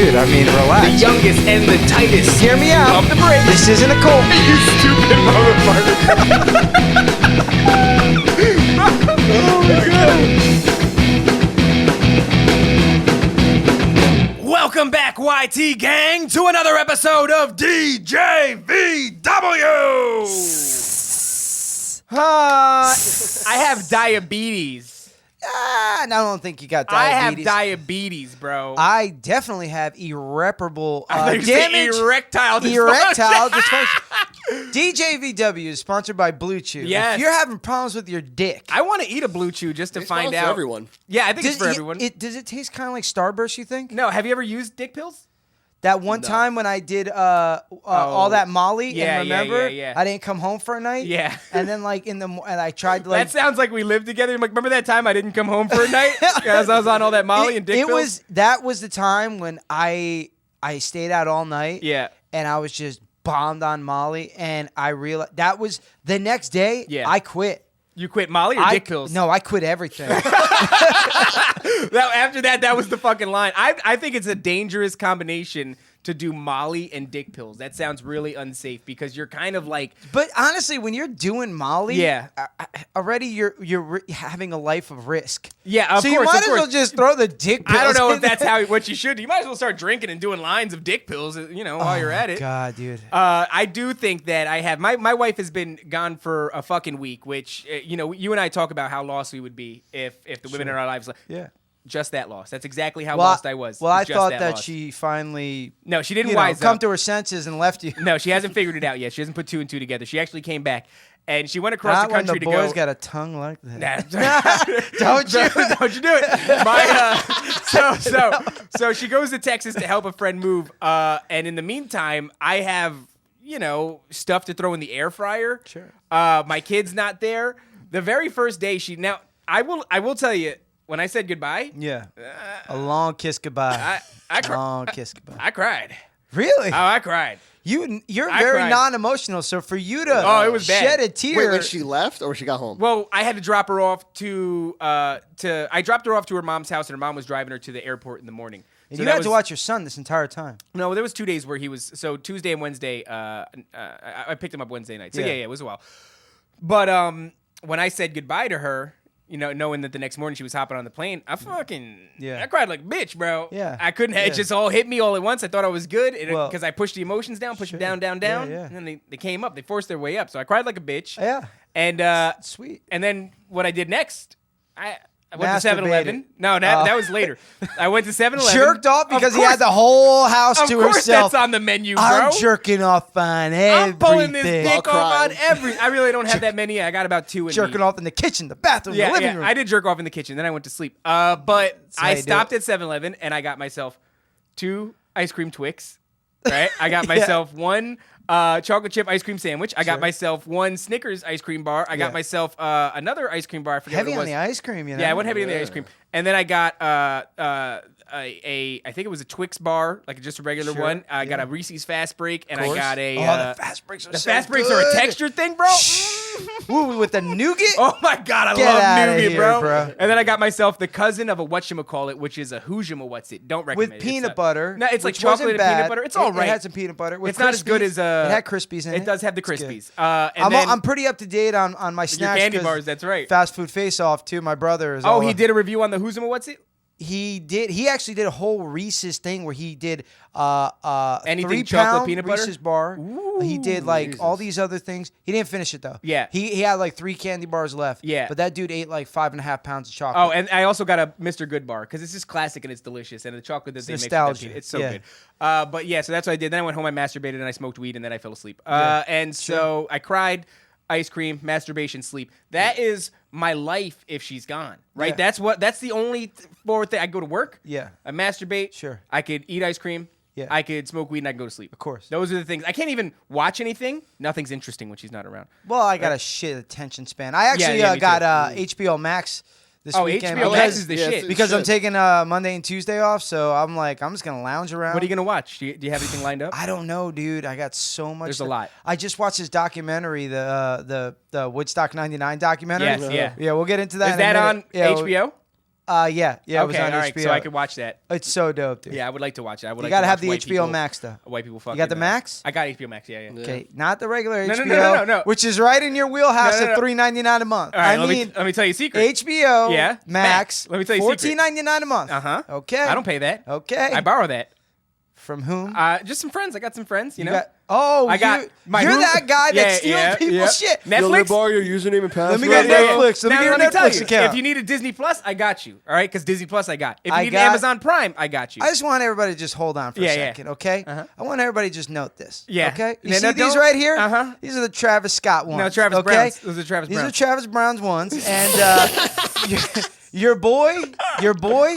dude, I mean, relax. The youngest and the tightest. Hear me out. Pump the brakes. This isn't a cult. You stupid motherfucker. Oh my God. Welcome back, YT Gang, to another episode of DJVW. I have diabetes. I don't think you got I diabetes. have diabetes, bro. I definitely have irreparable damage. Erectile dysfunction. Erectile dysfunction. DJVW is sponsored by Blue Chew. Yes. If you're having problems with your dick. I want to eat a Blue Chew just to find out. For everyone. Yeah, I think it's for everyone. Does it taste kind of like Starburst, you think? No, have you ever used dick pills? That one time when I did all that Molly, Yeah, and remember, yeah. I didn't come home for a night. Yeah. And then and I tried to That sounds like we lived together. Like, remember that time I didn't come home for a night because I was on all that Molly and dick pills? That was the time when I stayed out all night. Yeah. And I was just bombed on Molly, and I realized that was the next day. Yeah. I quit. You quit Molly or dick pills? No, I quit everything. After that was the fucking line. I think it's a dangerous combination to do Molly and dick pills. That sounds really unsafe because you're kind of like... But honestly, when you're doing Molly, yeah, already you're having a life of risk. Yeah, of course. So you might as well just throw the dick pills. I don't know if that's what you should do. You might as well start drinking and doing lines of dick pills, while you're at it. God, dude. I do think that I have... My wife has been gone for a fucking week, which, you and I talk about how lost we would be if the women in our lives... Yeah. Just that lost. That's exactly how lost I was. Well, I just thought that lost. she finally... No, she didn't wise come up. to her senses and left you. No, she hasn't figured it out yet. She hasn't put two and two together. She actually came back, and she went across the country to go... Not when the boy's got a tongue like that. Don't you do it. So she goes to Texas to help a friend move, and in the meantime, I have, stuff to throw in the air fryer. Sure. My kid's not there. The very first day I will tell you, when I said goodbye, yeah, a long kiss goodbye. Long kiss goodbye. I cried. Really? Oh, I cried. You're I very cried. non-emotional, so for you to it was bad. shed a tear. Wait, like she left or she got home? Well, I had to drop her off I dropped her off to her mom's house, and her mom was driving her to the airport in the morning. And you had to watch your son this entire time. No, there was 2 days where he was. So Tuesday and Wednesday, I picked him up Wednesday night. So yeah, it was a while. But when I said goodbye to her, knowing that the next morning she was hopping on the plane, I cried like a bitch, bro. Yeah. I couldn't. It just all hit me all at once. I thought I was good because I pushed the emotions down, pushed them down, Yeah. and then they came up. They forced their way up. So I cried like a bitch. Yeah. And sweet. And then what I did next, I went to Masturbated. 7-Eleven. No, that was later. I went to 7-Eleven. Jerked off because he had the whole house to Of course himself. that's on the menu, bro. I'm jerking off on everything. I'm pulling this dick I'll off on cry. I really don't have that many. I got about two in Jerking me. off in the kitchen, the bathroom, the living room. I did jerk off in the kitchen. Then I went to sleep. But how I you do stopped it. at 7-Eleven and I got myself 2 ice cream Twix. Right? I got myself 1 chocolate chip ice cream sandwich. I got myself 1 Snickers ice cream bar. I got myself another ice cream bar. I forget Heavy what it was. on the ice cream, Yeah, I went heavy on the ice cream. And then I got I think it was a Twix bar, like just a regular one. I got a Reese's Fast Break, and I got a... the Fast Breaks are the so Fast Breaks good. are a texture thing, bro. Ooh, with the nougat? Oh my God, I Get love outta nougat, here, bro. bro. And then I got myself the cousin of a whatchamacallit, which is a whoojama-what's-it. Don't recommend With it. peanut butter. No, it's like which chocolate wasn't and bad. peanut butter. It's all right. It had some peanut butter. With It's not as good as... It had Crispies in it. It does have the It's good. Crispies. And then I'm pretty up to date on my snacks. candy 'cause bars, that's right. Fast Food Face Off, too. My brother is Oh, he did a review on the whoojama-what's-it? He did. He actually did a whole Reese's thing where he did Anything 3 chocolate pound peanut butter? Reese's bar. He did like all these other things. He didn't finish it though. Yeah. He had like 3 candy bars left. Yeah. But that dude ate like 5.5 pounds of chocolate. Oh, and I also got a Mr. Good bar because it's just classic and it's delicious, and the chocolate that they make, nostalgia. it's so Yeah. good. But yeah, so that's what I did. Then I went home, I masturbated, and I smoked weed, and then I fell asleep. And so I cried, ice cream, masturbation, sleep. That is my life if she's gone, right? Yeah. That's the only forward thing. I go to work. Yeah. I masturbate. Sure. I could eat ice cream. Yeah. I could smoke weed and I could go to sleep. Of course. Those are the things. I can't even watch anything. Nothing's interesting when she's not around. Well, I got a shit attention span. I actually me got too. HBO Max this Oh, weekend. HBO because- Max is the shit. Because I'm taking Monday and Tuesday off, so I'm just gonna lounge around. What are you gonna watch? Do you have anything lined up? I don't know, dude. I got so much. There's a lot. I just watched this documentary, the Woodstock '99 documentary. Yes, yeah. Yeah, we'll get into that. Is in a that minute. on Yeah, HBO? Yeah, it was Okay, on all HBO. right, so I could watch that. It's so dope, dude. Yeah, I would like to watch it. I would You like gotta to have watch the white HBO people, Max though. White people fucking. You got the Max? I got HBO Max. Yeah. Okay, not the regular No, HBO, no. which is right in your wheelhouse No. at $3.99 a month. All right, I mean, let me tell you a secret. HBO Yeah, Max. Let me tell you a secret. $14.99 a month. Okay. I don't pay that. Okay. I borrow that. From whom? Just some friends. I got some friends. You know. You're that guy that's stealing people's shit. Netflix. You'll borrow your username and password. Let me get Netflix. Let me get a tell Netflix you, account. If you need a Disney Plus, I got you. All right, because Disney Plus, I got. If you I need got- Amazon Prime, I got you. I just want everybody to just hold on for a Yeah, yeah. second, okay? Uh-huh. I want everybody to just note this. Yeah. Okay? You No, see no, these don't- right here? Uh-huh. These are the Travis Scott ones. No, Travis okay? Browns. Those are Travis These Browns. are Travis Brown's ones. And your boy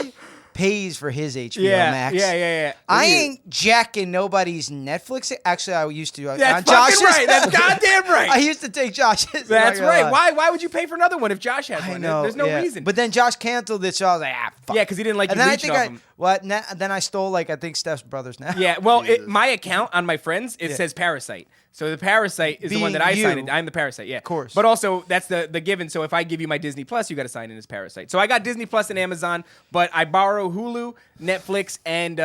pays for his HBO Max. Yeah. I ain't jacking nobody's Netflix. Actually, I used to. That's on fucking Josh's. right. That's goddamn right. I used to take Josh's. That's I'm not gonna right. lie. Why would you pay for another one if Josh has I one? know. There's no yeah. reason. But then Josh canceled it, so I was like, fuck. Yeah, because he didn't like And you then I leeching think off him. then I stole I think Steph's brothers now. Yeah, well, my account on my friends, it says Parasite. So the Parasite is the one that I Being signed you. in. I'm the Parasite, yeah. Of course. But also, that's the given. So if I give you my Disney Plus, you got to sign in as Parasite. So I got Disney Plus and Amazon, but I borrow Hulu, Netflix, and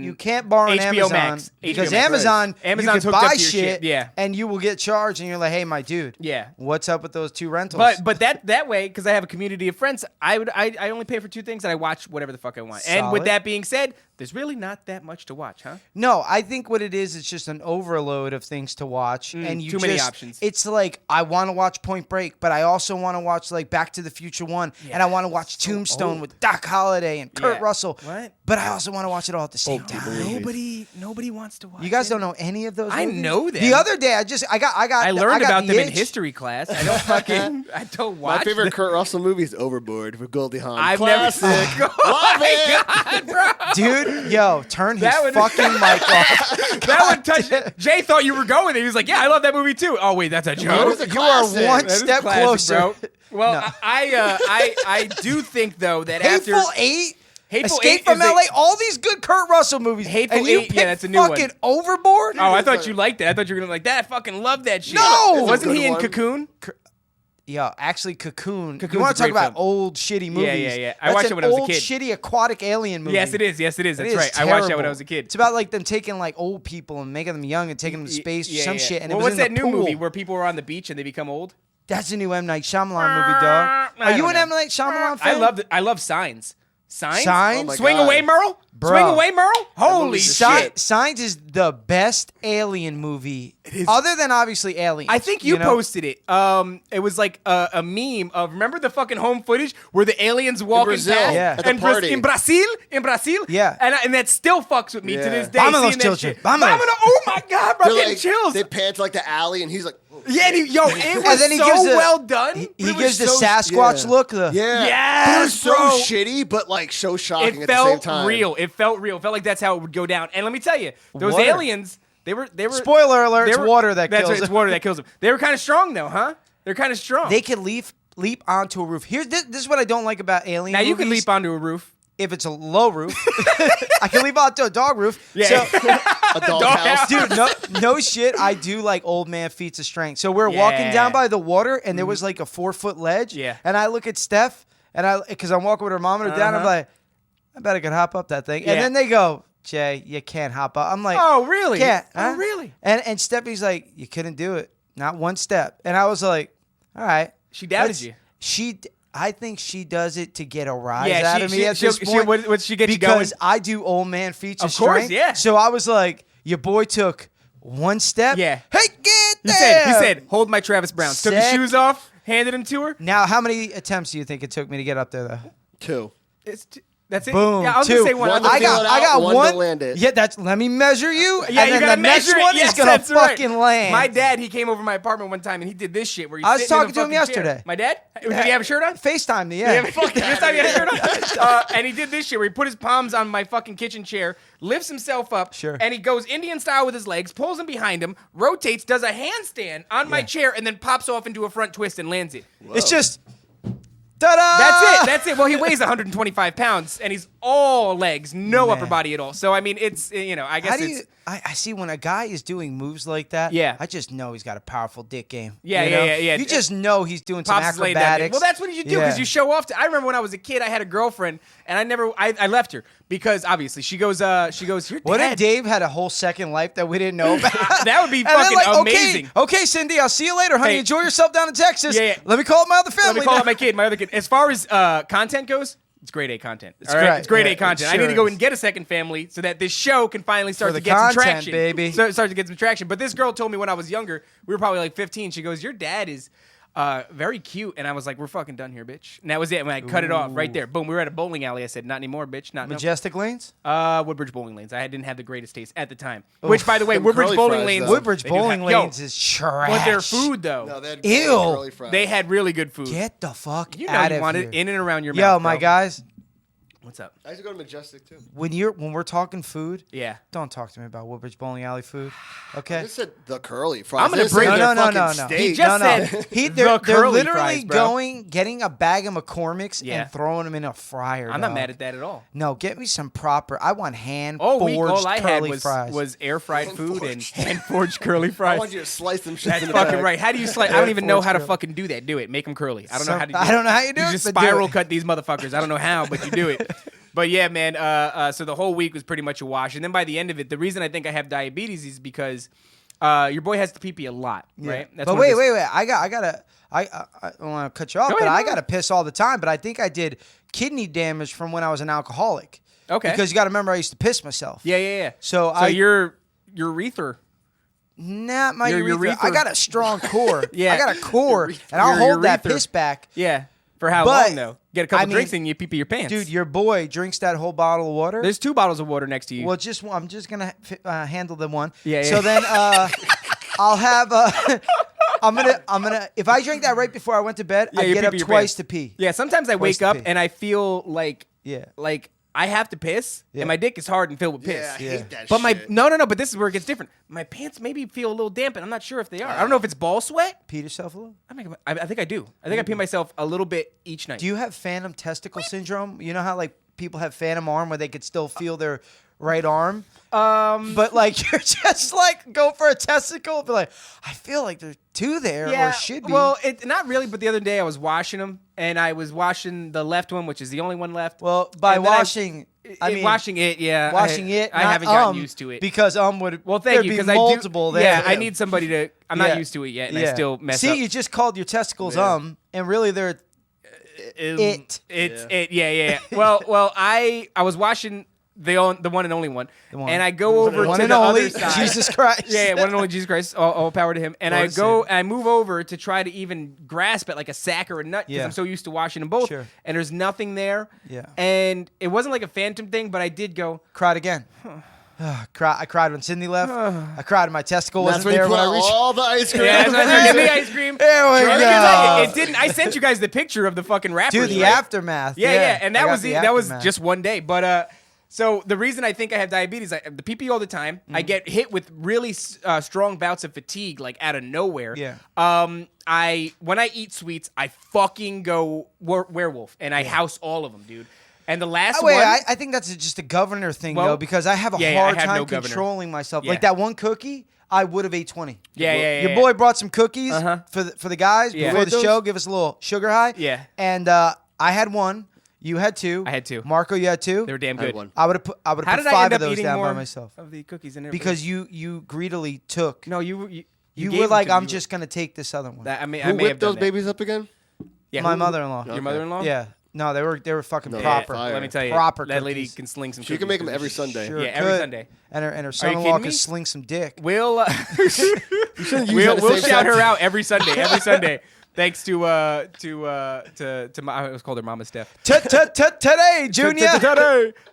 You can't borrow an HBO Amazon Max. because HBO Max. Amazon, Amazon's you hooked can up buy to your shit, yeah. and you will get charged, and you're like, hey, my dude, Yeah. what's up with those 2 rentals? But that way, because I have a community of friends, I only pay for 2 things and I watch whatever the fuck I want. And with Solid. that being said, there's really not that much to watch, huh? No, I think what it is, it's just an overload of things to watch, and you too many options. It's like I want to watch Point Break, but I also want to watch like Back to the Future 1, and I want to watch Tombstone with Doc Holliday and Kurt Yeah. Russell. What? But I also want to watch it all at the same time. Nobody wants to watch. You guys it. don't know any of those. I movies? know them. The other day, I got. I learned got about the them in itch. history class. I don't fucking. I don't watch. My favorite Kurt Russell movie is Overboard with Goldie Hawn. I've Classic. never. Love it. bro. Dude, yo, turn his That would- fucking mic off. That would touch. Jay thought you were going there. He was like, "Yeah, I love that movie too." Oh wait, that's a That joke. was a You are classic. one That is step Classic, closer. bro. Well, No. I do think though that Hateful after Eight, Hateful Escape Eight from is a- LA, all these good Kurt Russell movies. Hateful and you Eight, yeah, picked that's a new one. fucking Overboard. Oh, I thought you liked that. I thought you were gonna like that. I fucking love that shit. No! Wasn't It's a he in good one. Cocoon? Yeah, actually, Cocoon. Cocoon's You want a to talk great about film. old shitty movies? yeah. I That's watched it when I was a old, kid. shitty aquatic alien movie. Yes, it is. Yes, it is. It That's is right. I watched that when terrible. I was a kid. It's about like them taking like old people and making them young and taking them to space or some shit. And well, it was what's in that the new pool. movie where people are on the beach and they become old? That's a new M Night Shyamalan movie, dog. I Are you don't an know. M Night Shyamalan fan? I love Signs. Signs. Signs? Oh my Swing God. away, Merle. Bro. Swing away, Merle. Holy movie's shit! shit. Signs is the best alien movie, other than obviously Alien. I think you know? posted it. It was like a meme of remember the fucking home footage where the aliens walking Brazil, past Yeah. at the in party. in Brazil. Yeah. and that still fucks with me to Yeah. this day. Vámonos, seeing that children. shit. Vámonos. Oh my god, bro, I'm They're getting like, chills. They pan to like the alley, and he's like, Yeah, it And was then he so gives the- well done. He but it gives the was so Sasquatch yeah. look. yeah, Yes, But it was so bro. shitty, but like so shocking It at the same felt time. real. It felt real. It felt like that's how it would go down. And let me tell you, those Water. aliens, they were. Spoiler alert, they it's were- water that that's kills right, It's them. water that kills them. They were kind of strong though, huh? They're kind of strong. They can leap onto a roof. This is what I don't like about alien now movies. you can leap onto a roof. if it's a low roof. I can leap onto a dog roof. Yeah. So, A doghouse. dude, no shit. I do like old man feats of strength. So we're Yeah. walking down by the water, and there was like a 4-foot ledge. Yeah. And I look at Steph, and because I'm walking with her mom and her dad, I'm like, I bet I could hop up that thing. Yeah. And then they go, Jay, you can't hop up. I'm like, Oh, really? Can't. Oh, huh? really? And Steffi's like, you couldn't do it. Not one step. And I was like, all right. She doubted you. I think she does it to get a rise Yeah, out of me at she'll- this point. what she get you going? Because I do old man feats of Of course, strength. yeah. So I was like, your boy took one step. Yeah. Hey, get He there. said, hold my Travis Brown. Took his Sick. shoes off, handed him to her. Now, how many attempts do you think it took me to get up there, though? 2. That's it. Boom. Yeah, I was two. going to say one. One I to was feel gonna- it I got out, one to one. land it. Yeah, let me measure you. Yeah, and you then gotta the next measure it. one Yes, is gonna that's right. fucking land. My dad, he came over my apartment one time and he did this shit where he's I was sitting in talking a to him fucking chair. yesterday. My dad? Did he have a shirt on? FaceTime me, yeah. Fuck this time he had a shirt on. And he did this shit where he put his palms on my fucking kitchen chair, lifts himself up, Sure. and he goes Indian style with his legs, pulls him behind him, rotates, does a handstand on my chair, and then pops off into a front twist and lands it. It's just, ta-da! That's it. Well, he weighs 125 pounds, and he's all legs, no upper body at all. So, I mean, it's, I guess I see when a guy is doing moves like that. Yeah. I just know he's got a powerful dick game. Yeah, you know? yeah. You just know he's doing some Pops is laid down. acrobatics. Well, that's what you do because you show off. I remember when I was a kid, I had a girlfriend, and I left her because obviously she goes, your What dad. if Dave had a whole second life that we didn't know about? That would be And then, fucking like, amazing. Okay, Cindy, I'll see you later, honey. Hey. Enjoy yourself down in Texas. Yeah. Let me call up my other family. Let me call now. out my other kid. As far as content goes, it's grade A content. It's great. It's grade Yeah, A content. it I need to sure go is. and get a second family so that this show can finally start For to the get some content, traction, baby. So start to get some traction. But this girl told me when I was younger, we were probably like 15. She goes, "Your dad is very cute," and I was like, "We're fucking done here, bitch." And that was it. And I cut it off right there. Boom. We were at a bowling alley. I said, "Not anymore, bitch. Not no." Majestic Lanes? Woodbridge Bowling Lanes. I didn't have the greatest taste at the time. Which, by the way, Them Woodbridge curly Bowling fries, Lanes. though. Woodbridge they do Bowling have- yo, Lanes is trash. but their food though, No, they had Ew. curly fries. they had really good food. Get the fuck You know out you of want here. it in and around your Yo, mouth. my bro. guys, What's up? I used to go to Majestic too. when we're talking food, Yeah. don't talk to me about Woodbridge Bowling Alley food. I Okay? just said the curly fries. I'm gonna I didn't bring- say No, their no, no, fucking no. steak. He just No, no. said They're the curly literally fries, bro. getting a bag of McCormick's Yeah. and throwing them in a fryer. I'm not dog. mad at that at all. No, get me some proper. I want hand All forged week, all I had curly was fries. air fried food and Hand-forged. hand forged curly I fries. want you to slice them shit That's in the fucking bag. right. How do you slice? I don't even know how to Curly. fucking do that. Do it. Make them curly. I don't know how to. Do I don't know how you do You it, just but do spiral it. cut these motherfuckers. I don't know how, but you do it. But yeah, man. So the whole week was pretty much a wash, and then by the end of it, the reason I think I have diabetes is because your boy has to pee a lot, right? But one of wait, the- wait. I don't want to cut you off, Go but ahead, I go got to piss all the time. But I think I did kidney damage from when I was an alcoholic. Okay. Because you got to remember, I used to piss myself. Yeah. So your urethra. Not my Your urethra. urethra. I got a strong core. Yeah. I got a core, and I'll Your hold that urethra. piss back. Yeah. For how But, long though? Get a couple I mean, drinks and you pee your pants, Dude, your boy drinks that whole bottle of water. There's 2 bottles of water next to you. Well, just one. I'm just gonna handle the one. Yeah, So yeah. then I'll have. I'm gonna. If I drink that right before I went to bed, Yeah, I you get pee up your twice pants. to pee. Yeah, sometimes I Twice wake to up pee. and I feel like Yeah. I have to piss Yeah. and my dick is hard and filled with piss. Yeah, I Yeah. hate that But my shit. no, but this is where it gets different. My pants maybe feel a little damp and I'm not sure if they are. I don't know if it's ball sweat. Pee yourself a little. I think I do. I think I pee myself a little bit each night. Do you have phantom testicle syndrome? You know how like people have phantom arm where they could still feel their right arm, but like you're just like go for a testicle, but like I feel like there's 2 there or should be. Well, not really, but the other day I was washing them and I was washing the left one, which is the only one left. Well, by And then I- washing, I mean washing it, yeah. washing it. I not haven't gotten used to it. because would. Well, thank there'd you be because I multiple do. there. Yeah, I need somebody to. I'm Yeah. not used to it yet, and I still mess See, up. you just called your testicles Yeah. and really they're it. It's Yeah. it. Yeah. Well, I was washing the one and only one, one. and I go over one to and the only other side. Jesus Christ. Yeah, one and only Jesus Christ. All power to him. And Lord I and go, Savior. I move over to try to even grasp it like a sack or a nut because Yeah. I'm so used to washing them both. Sure. And there's nothing there. Yeah. And it wasn't like a phantom thing, but I did go. Cried again. I cried when Sydney left. I cried when my testicle That's wasn't when you there put when I reached. all the ice cream. Yeah, give me ice cream. There we Because go. it didn't. I sent you guys the picture of the fucking rappers. Dude, the right? aftermath. Yeah, and I that got was the that was aftermath. just one day. But so the reason I think I have diabetes, I have the pee all the time. I Mm-hmm. get hit with really strong bouts of fatigue, like out of nowhere. Yeah. When I eat sweets, I fucking go werewolf, and I house all of them, dude. And the last Wait, one, I think that's just a governor thing Well, though, because I have a yeah, I hard have time no governor. controlling myself. Yeah. Like that one cookie, I would have ate 20. Yeah. Your boy brought some cookies Uh-huh. for the guys Yeah. before the Those? show. Give us a little sugar high. Yeah. And I had one. You had 2. I had 2. Marco, you had 2. they were damn I had good. one. I would have put How put did 5 I end of up those eating down more by myself of the cookies and everything? because you greedily took. no, you You gave were them like, to me. I'm just gonna take this other one. That, I may Who have whipped done those that. babies up again? Yeah, My who- mother-in-law. Your Okay. mother-in-law? Yeah. No, they were fucking No, proper. fire. Let me tell you, Proper that lady cookies. can sling some. She can cookies. make them every Sunday. Sure Yeah, every could. Sunday. And her kidding son-in-law me? could sling some dick. We'll You shouldn't use that we'll the same shout her sentence. out every Sunday. Every Sunday. Thanks to my, I was called her Mama Steph. Today, Junior.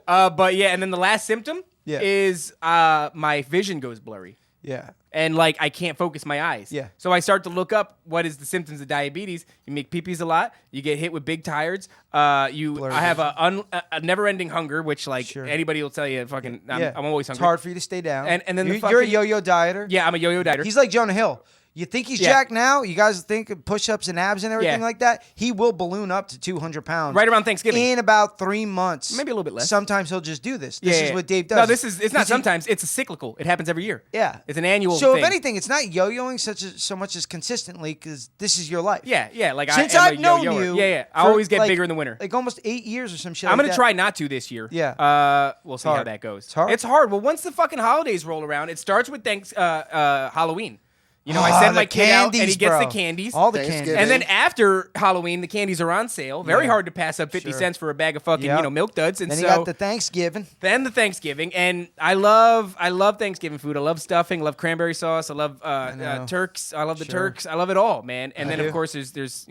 But yeah, and then the last symptom Yeah. is my vision goes blurry. Yeah. And like I can't focus my eyes. Yeah. So I start to look up what is the symptoms of diabetes. You make pee-pees a lot. You get hit with big tires. I have a never-ending hunger, which like Sure. anybody will tell you. Fucking, I'm always hungry. It's hard for you to stay down. And then the you're a fucking- yo-yo dieter. Yeah, I'm a yo-yo dieter. He's like Jonah Hill. You think he's jacked now? You guys think push-ups and abs and everything Yeah. like that? He will balloon up to 200 pounds Right around Thanksgiving. in about 3 months. Maybe a little bit less. Sometimes he'll just do this. This is what Dave does. No, it's not sometimes. It's a cyclical. It happens every year. Yeah, it's an annual. So thing. if anything, it's not yo-yoing so much as consistently because this is your life. Yeah. Like Since I'm I've a known yo-yoer. you, Yeah. I for, always get like, bigger in the winter. like almost 8 years or some shit. I'm like gonna that. try not to this year. Yeah. We'll see how hard. that goes. It's hard. It's hard. Well, once the fucking holidays roll around, it starts with Halloween. You know, I send my kid out and he gets the candies. All the Thanksgiving. candies. And then after Halloween, the candies are on sale. Very hard to pass up 50 cents for a bag of fucking, Yep. milk duds. And then so you got the Thanksgiving. then the Thanksgiving, and I love Thanksgiving food. I love stuffing. I love cranberry sauce. I love Turks. I love the Turks. I love it all, man. And then of course there's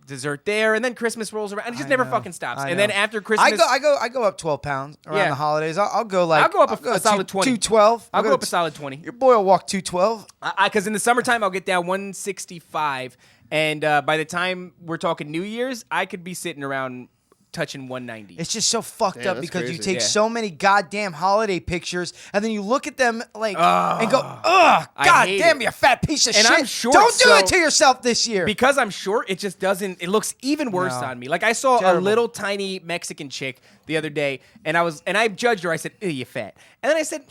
dessert there, and then Christmas rolls around. It just never fucking stops. And then after Christmas, I go up 12 pounds around the holidays. I'll go like I'll go up a solid 20. 212. I'll go up a solid 20. Your boy will walk 212. Because in the summertime I'll get down 165, and by the time we're talking New Year's, I could be sitting around touching 190. It's just so fucked up that's because you crazy. take so many goddamn holiday pictures and then you look at them like and go, ugh, I god hate damn, it. you fat piece of And shit. I'm short, Don't do so- it to yourself this year. Because I'm short, it just doesn't. It looks even worse No. on me. Like I saw Terrible. a little tiny Mexican chick the other day, and I judged her. I said, "Ew, you fat." And then I said,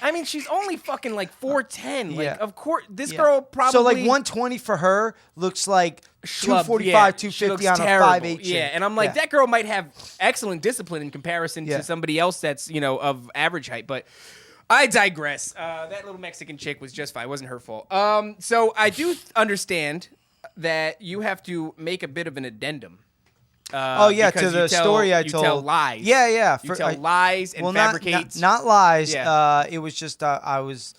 "I mean, she's only fucking like 4'10". Like, Yeah. of course, this girl probably So like 120 for her looks like schlub, 245, She looks 250 on terrible. a 5'8". Yeah, and I'm like, that girl might have excellent discipline in comparison Yeah. to somebody else that's of average height, but. I digress. That little Mexican chick was just fine. It wasn't her fault. So I do understand that you have to make a bit of an addendum. Oh yeah, to because the you tell- story I you told. tell lies. Yeah. You tell lies and well, fabricate. not lies. Yeah. It was just I was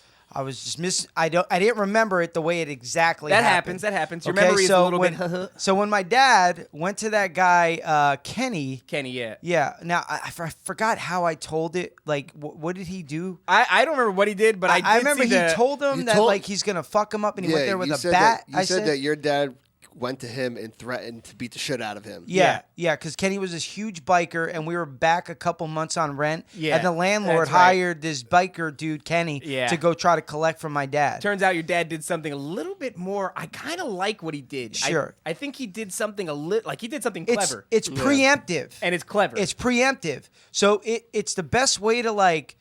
just I didn't remember it the way it exactly That happened. happens. Your Okay, memory is so a little when, bit. So when my dad went to that guy Kenny. Kenny, yeah. Yeah. Now I forgot how I told it. Like, what did he do? I don't remember what he did, but I did remember see he the- told him You that told- like he's gonna fuck him up, and he went there with you a said bat. That, you said that your dad went to him and threatened to beat the shit out of him. Yeah, because Kenny was this huge biker, and we were back a couple months on rent. Yeah, and the landlord that's right. hired this biker dude, Kenny, Yeah. to go try to collect from my dad. Turns out your dad did something a little bit more. I kind of like what he did. Sure. I think he did something he did something clever. It's preemptive. And it's clever. It's preemptive. So it's the best way to like.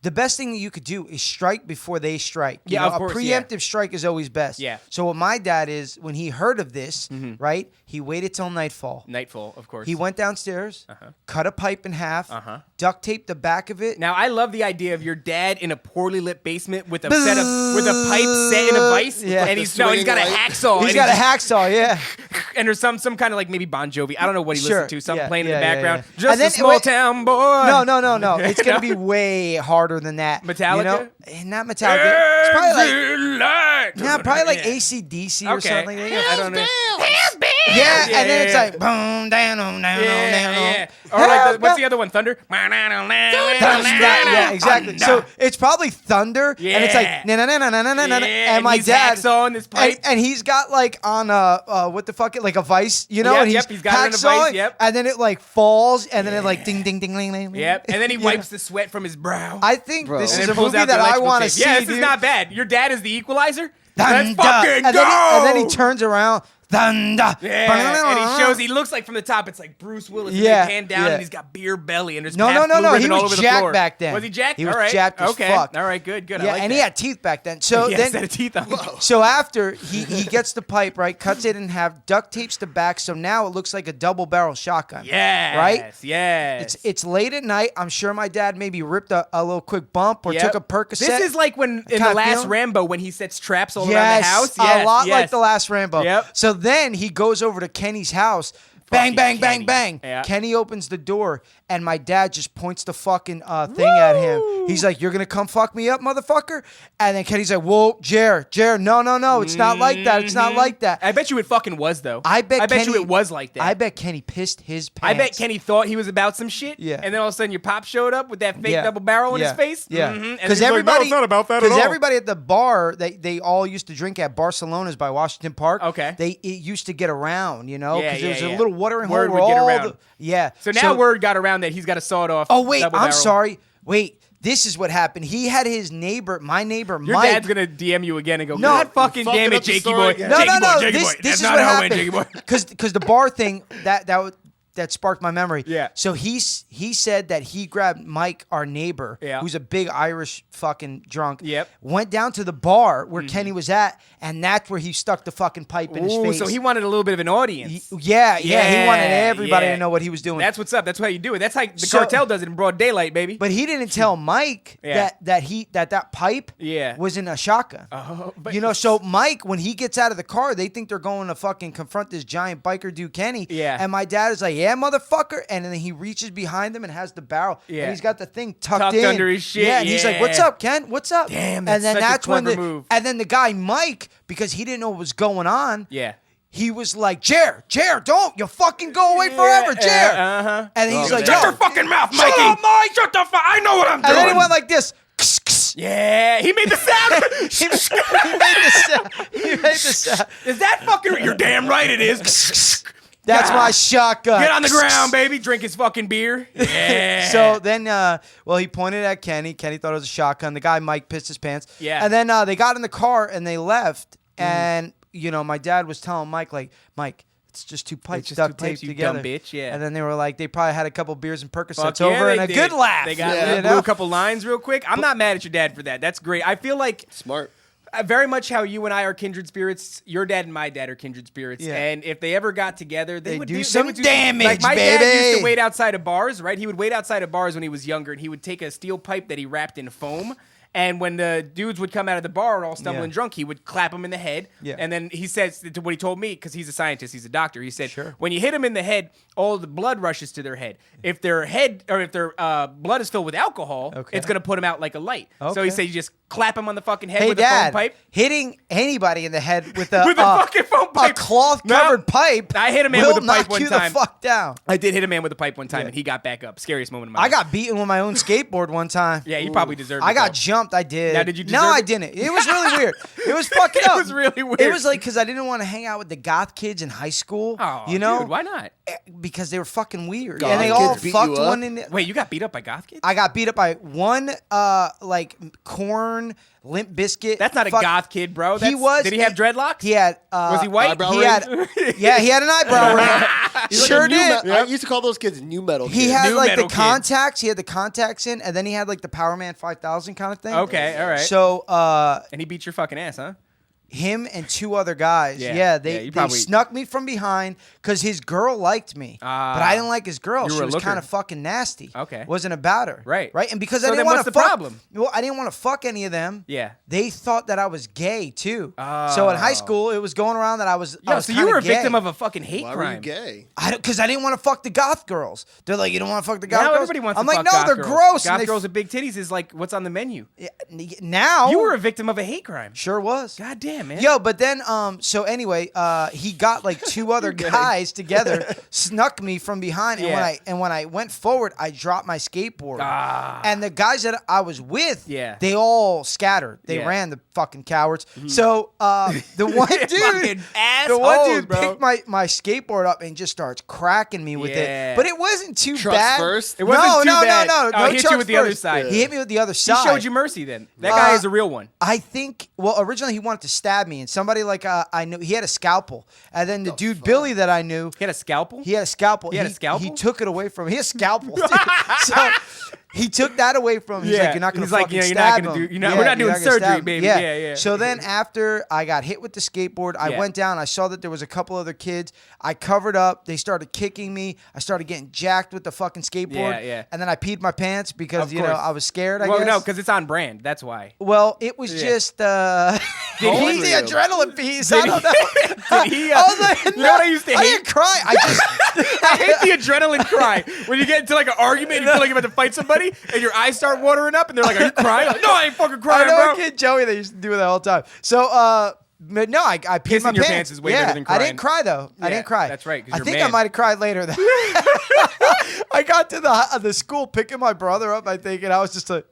The best thing that you could do is strike before they strike. You Yeah, know, of course, a preemptive strike is always best. Yeah. So what my dad is, when he heard of this, right, he waited till nightfall. Nightfall, of course. He went downstairs, cut a pipe in half, Uh-huh. duct taped the back of it. Now I love the idea of your dad in a poorly lit basement with a pipe set in a vice, Yeah. and he's Swinging got a light. hacksaw. He's and got a just- hacksaw, yeah. and there's some kind of like maybe Bon Jovi. I don't know what he Sure, listened to. Something yeah, playing in yeah, the yeah, background. yeah. Just And then- a small wait- town boy. No. It's gonna be way harder than that. Metallica? You know? Not Metallica. It's probably like probably like Yeah. AC/DC or Okay. something. I don't know. Yeah, Yeah, and then it's yeah, like boom, down, Yeah. Or like what's the other one? Thunder. Yeah, exactly. So it's probably thunder, and it's like Yeah. na na na na na na na. Yeah, And my he's dad hacksawing this pipe. and he's got like on what the fuck, like a vice, you know? Yep, and yep, he's got it in a vice, hacksawing, yep. And then it like falls, and then it like ding ding ding ding ding. Yep. And then he Yeah. wipes the sweat from his brow. I think Bro. this And is and a then pulls movie out the that I electrical want to tape. see. Yeah, this dude. is not bad. Your dad is the equalizer. Thunder. Let's fucking and go. Then he turns around. Thunder. Yeah, and he looks like from the top, it's like Bruce Willis. Yeah, And they pan down, yeah. and he's got beer belly, and there's No. Pabst Blue He Ribbon all was over the jacked floor. back then. Was he jacked? He was All right. jacked as Okay. fuck. All right, good. I Yeah, like and that. he had teeth back then. So yeah, then, set of teeth on. so after he gets the pipe right, cuts it in half, duct tapes the back, so now it looks like a double barrel shotgun. Yes. Right? Yes. It's late at night. I'm sure my dad maybe ripped a little quick bump or Yep. took a Percocet. This is like when in Kinda the last feeling- Rambo when he sets traps all around yes, the house. Yes, a lot yes. like the last Rambo. Yep. So then he goes over to Kenny's house. Bang, Fucking bang, bang, Kenny. bang. Yeah. Kenny opens the door, and my dad just points the fucking thing at him. He's like, "You're gonna come fuck me up, motherfucker?" And then Kenny's like, "Whoa, Jer, no, it's not like that. It's not like that." I bet you it fucking was though. I bet you Kenny- it was like that. I bet Kenny pissed his pants. I bet Kenny thought he was about some shit. Yeah. And then all of a sudden your pop showed up with that fake Yeah. double barrel in Yeah. his face. Yeah. Mhm. And Because he's like, everybody, no, it's not about that at Because all. everybody at the bar, they all used to drink at Barcelona's by Washington Park. Okay. It used to get around, you know, Yeah, because there was yeah, a yeah. little watering hole Word where would get all around. the yeah. So now word got around that he's got a sawed off. Oh wait, double I'm barrel. sorry. Wait, this is what happened. He had his neighbor, my neighbor, Your Mike. dad's gonna DM you again and go, No, God fucking fucking damn it, up the Jakey story boy. again. No, Jakey boy, Jakey This boy. is That's what not how it went, Jakey boy. happened. Because the bar thing that sparked my memory. Yeah. So he said that he grabbed Mike, our neighbor, Yeah. who's a big Irish fucking drunk. Yep. Went down to the bar where Kenny was at, and that's where he stuck the fucking pipe in his Ooh, face. so he wanted a little bit of an audience. Yeah, he wanted everybody yeah. to know what he was doing. That's what's up. That's how you do it. That's how the So- cartel does it in broad daylight, baby. But he didn't tell Mike Yeah. that pipe Yeah. was in a shotgun. Oh, but- You know, so Mike, when he gets out of the car, they think they're going to fucking confront this giant biker dude, Kenny. Yeah. And my dad is like, yeah, motherfucker. And then he reaches behind him and has the barrel. Yeah. And he's got the thing tucked Tucked in. under his shit, Yeah. And he's like, what's yeah. up, Ken? What's up? Damn, and then that's such a that's when clever move. And then the guy, Mike, because he didn't know what was going on. Yeah. He was like, Jer, don't. You fucking go away forever, Jer. Uh-huh. And he's like, Shut yo, your fucking mouth, shut Mikey. up, Mike. Shut the fuck. I know what I'm doing. And then he went like this. Yeah, he made the sound. He made the sound. He made the sound. Is that fucking? You're damn right it is. That's my shotgun. Get on the ground, baby. Drink his fucking beer. Yeah. So then, he pointed at Kenny. Kenny thought it was a shotgun. The guy, Mike, pissed his pants. Yeah. And then they got in the car and they left. And, my dad was telling Mike, like, Mike, it's just two pipes just duct two pipes, taped you together. dumb bitch, yeah. And then they were like, they probably had a couple beers and Percocets Fuck over yeah, and they a did. good laugh. They got you blew know? a couple lines real quick. I'm not mad at your dad for that. That's great. I feel like Smart. very much how you and I are kindred spirits. Your dad and my dad are kindred spirits. Yeah. And if they ever got together, they They'd would do they some would damage, Like my dad used baby. to wait outside of bars, right? He would wait outside of bars when he was younger, and he would take a steel pipe that he wrapped in foam. And when the dudes would come out of the bar all stumbling Yeah. drunk, he would clap them in the head. Yeah. And then he says to what he told me, because he's a scientist, he's a doctor. He said, Sure. when you hit them in the head, all the blood rushes to their head. If their head or if their blood is filled with alcohol, Okay. it's going to put them out like a light. So Okay. he said, you just clap them on the fucking head Hey, with a Dad, foam pipe. hitting anybody in the head with a, With a fucking foam pipe. a cloth-covered No. pipe I hit a man will with a pipe knock one you time. the fuck down. I did hit a man with a pipe one time, Yeah. and he got back up. Scariest moment of my I life. got beaten with my own skateboard one time. Yeah, you probably deserved it. I got though. jumped. I did. Now, did you No, deserve I it? didn't. It was really weird. It was fucking It up. was really weird. It was like because I didn't want to hang out with the goth kids in high school. Oh, you know, dude, why not? Because they were fucking weird, Goth and they kids all beat you fucked up? one in. The, Wait, you got beat up by goth kids? I got beat up by one, corn Limp Biscuit. That's not a goth kid, bro. He That's, was. Did he have dreadlocks? He had. Was he white? Eyebrow He ring? had. Yeah, he had an eyebrow ring. He's like Sure a new did. I used to call those kids new metal He kids. had New like the metal kid. contacts. He had the contacts in, and then he had like the Power Man 5000 kind of thing. Okay, all right. So And he beat your fucking ass, huh? him and two other guys, Yeah. yeah, Yeah, they you probably- snuck me from behind because his girl liked me, but I didn't like his girl. you She were a was looker. kind of fucking nasty. Okay. Wasn't about her. Right. And because So I then didn't want what's to the fuck. problem? Well, I didn't want to fuck any of them. Yeah. They thought that I was gay too. So in high school, it was going around that I was. I Yo, was so you were a kinda victim gay. of a fucking hate Why were you crime. gay? Because I didn't want to fuck the goth girls. They're like, you don't want to fuck the goth Now girls. everybody wants I'm to like, fuck no, goth they're girls. gross. Goth and they girls with big titties is like what's on the menu. now You were a victim of a hate crime. sure was. God damn, man. Yo, but then, so anyway, he got like two other guys together, snuck me from behind, and Yeah. when I went forward, I dropped my skateboard, Ah. and the guys that I was with, Yeah. they all scattered. They Yeah. ran, the fucking cowards. So the one dude, Fucking the one assholes, dude bro. picked my skateboard up and just starts cracking me with Yeah. it. But it wasn't too Trucks bad. first? It wasn't no, too no, bad. no, Oh, no. he hit you trucks with the other first. side. He hit me with the other He side. showed you mercy then. That guy is a real one. I think. Well, originally he wanted to stab me, and somebody like I knew he had a scalpel, and then the dude Billy that I knew, He had a scalpel? he had a scalpel. He had a scalpel? He took it away from. He had a scalpel. dude. So he took that away from him. He's Yeah. like, you're not gonna He's like, fucking you know, you're stab not gonna him. do- you're not- we're not doing gonna surgery, stab him." baby. Yeah, yeah. So then after I got hit with the skateboard, I Yeah. went down. I saw that there was a couple other kids. I covered up. They started kicking me. I started getting jacked with the fucking skateboard. Yeah, yeah. And then I peed my pants because Of you know course. I was scared. I Well, guess. no, because it's on brand. That's why. Well, it was Yeah. just Did it was he- the adrenaline piece. I don't know. Did he, I was like, you know what I used to I hate? didn't cry. I just I hate the adrenaline cry when you get into like an argument and you feel like you're about to fight somebody and your eyes start watering up and they're like, "Are you crying?" Like, no, I ain't fucking I crying, know bro. a kid Joey that used to do that all the time. So but no, I peed Pissing my your pants. pants is way yeah, better than I crying. didn't cry though. I Yeah, didn't cry. that's right, 'cause I you're think man. I might have cried later. I got to the school picking my brother up. I think, and I was just like,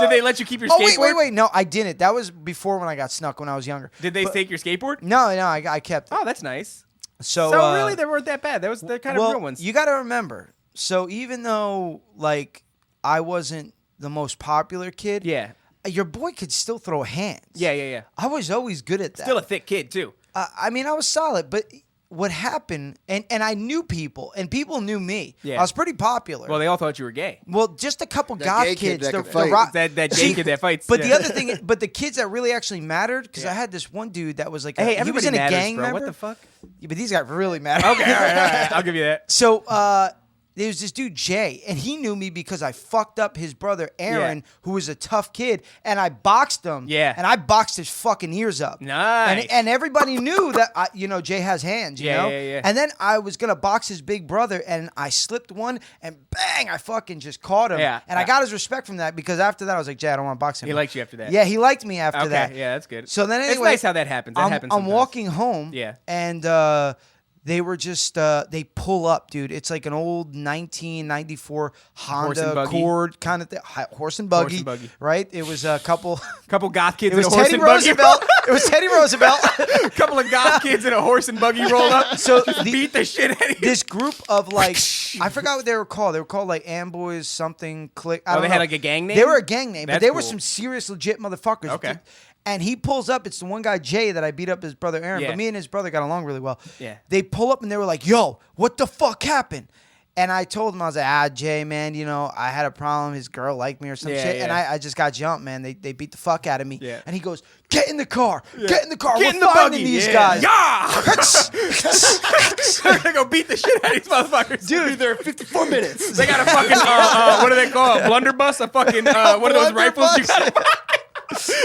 Did they let you keep your oh skateboard? wait. No, I didn't. That was before when I got snuck when I was younger. Did they take your skateboard? No, I kept it. Oh, that's nice. So So really, they weren't that bad. That was the kind of well, real ones. you got to remember. So even though like I wasn't the most popular kid. Yeah. Your boy could still throw hands. Yeah. I was always good at that. Still a thick kid too. I mean, I was solid, but what happened, and I knew people, and people knew me. Yeah. I was pretty popular. Well, they all thought you were gay. Well, just a couple That goth gay kid kids. that the could fight. rock- That gay kid that fights. But yeah. the other thing, but the kids that really actually mattered, because I had this one dude that was like, Hey, he was everybody in a matters, gang bro. member. What the fuck? Yeah, but these guys really matter. Okay, all right. I'll give you that. So there was this dude Jay, and he knew me because I fucked up his brother Aaron, who was a tough kid, and I boxed him. Yeah. And I boxed his fucking ears up. Nice. And everybody knew that Jay has hands. You know. Yeah. And then I was gonna box his big brother, and I slipped one, and bang! I fucking just caught him. Yeah. And I got his respect from that because after that I was like, Jay, I don't want to box him. He liked you after that. Yeah, he liked me after Okay, that. yeah, that's good. So then anyway, it's nice how that happens. That happens I'm sometimes. walking home. Yeah. And they were just they pull up, dude. It's like an old 1994 Honda buggy. Accord kind of thing, horse and buggy, Horse and buggy. right? It was a couple. Couple goth kids It was in a horse Teddy and buggy. Roosevelt. It was Teddy Roosevelt. Couple of goth kids in a horse and buggy rolled up. So Beat the shit out of you. this group of like, I forgot what they were called. They were called like Amboys something. Click. I Oh, don't they know. had like a gang name? They were a gang name, but That's they were cool. some serious, legit motherfuckers. Okay. And he pulls up. It's the one guy, Jay, that I beat up his brother Aaron. Yeah. But me and his brother got along really well. Yeah. They pull up and they were like, yo, what the fuck happened? And I told him, I was like, Jay, man, I had a problem. His girl liked me or some Yeah, shit. yeah. And I just got jumped, man. They beat the fuck out of me. Yeah. And he goes, get in the car. Get in the car. Get We're in the finding buggy. these Yeah. guys. They're gonna go beat the shit out of these motherfuckers. Dude, be there in 54 minutes. They got a fucking what do they call it? A blunderbuss? A fucking one of those rifles you got.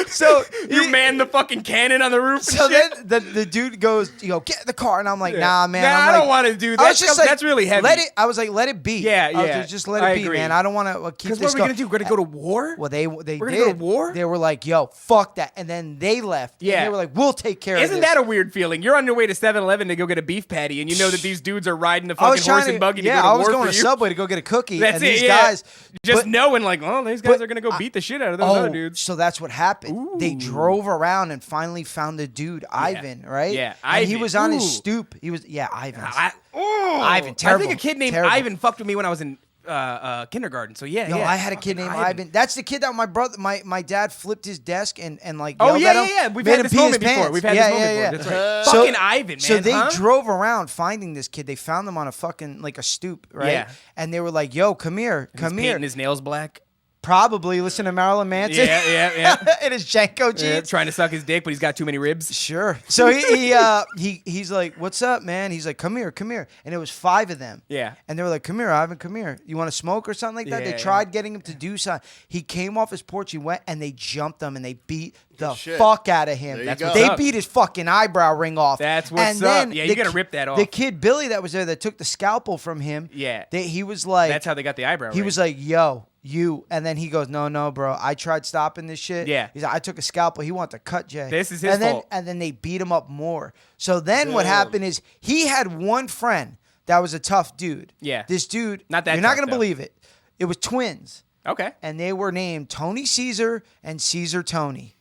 So You man the fucking cannon on the roof. So and shit. then the dude goes, get in the car, and I'm like, nah, man. Nah, I'm I like, don't want to do I that. was just like, That's really heavy. I was like, let it be. Yeah, I was yeah. like, just let I it be, agree. man. I don't want to keep Because this what are we going. gonna do? We're gonna go to war? Well, they We're did. gonna go to war? They were like, yo, fuck that, and then they left. Yeah. And they were like, we'll take care of Isn't this. that a weird feeling? You're on your way to 7-Eleven to go get a beef patty, and you know that these dudes are riding the I was fucking horse trying and buggy to yeah, go to I war was going for to you. Subway to go get a cookie, That's and it, these yeah. guys Just but- knowing, like, oh, these guys are gonna go beat the shit out of those other dudes. So that's what happened. They drove around and finally found the dude, Ivan, right? Yeah, And he Ivan. was on his Ooh. stoop. He was, Ivan. Ivan, terrible, I think a kid named terrible. Ivan fucked with me when I was in kindergarten. So yeah, No, yeah. I had a kid named Ivan. That's the kid that my brother, my dad flipped his desk and like Oh yelled yeah, at him, yeah, yeah. We've made had him this pee his moment before. pants. We've had Yeah, this moment yeah, before. yeah. That's right. Fucking Ivan, man. So they huh? drove around finding this kid. They found him on a fucking like a stoop, right? Yeah. And they were like, "Yo, come here, He's come here." painting his nails black. Probably listen to Marilyn Manson. Yeah. in his Janko jeans. Yeah, trying to suck his dick, but he's got too many ribs. Sure. So he's like, "What's up, man?" He's like, "Come here, come here." And it was 5 of them. Yeah. And they were like, "Come here, Ivan, come here. You want to smoke or something like that?" Yeah, They tried getting him to do something. He came off his porch. He went and they jumped him and they beat the shit. fuck out of him. There you go. They What's up. beat his fucking eyebrow ring off. That's what's and then up. Yeah, you gotta rip that off. The kid Billy that was there that took the scalpel from him. Yeah. He was like, That's how they got the eyebrow. he ring. was like, "Yo, you," and then he goes, "No, bro. I tried stopping this shit." Yeah. He's like, "I took a scalpel. He wanted to cut Jay." This is his fault. And then they beat him up more. So then what Damn. happened is he had one friend that was a tough dude. Yeah. This dude, Not that you're not tough, gonna though. believe it. It was twins, okay. and they were named Tony Caesar and Caesar Tony.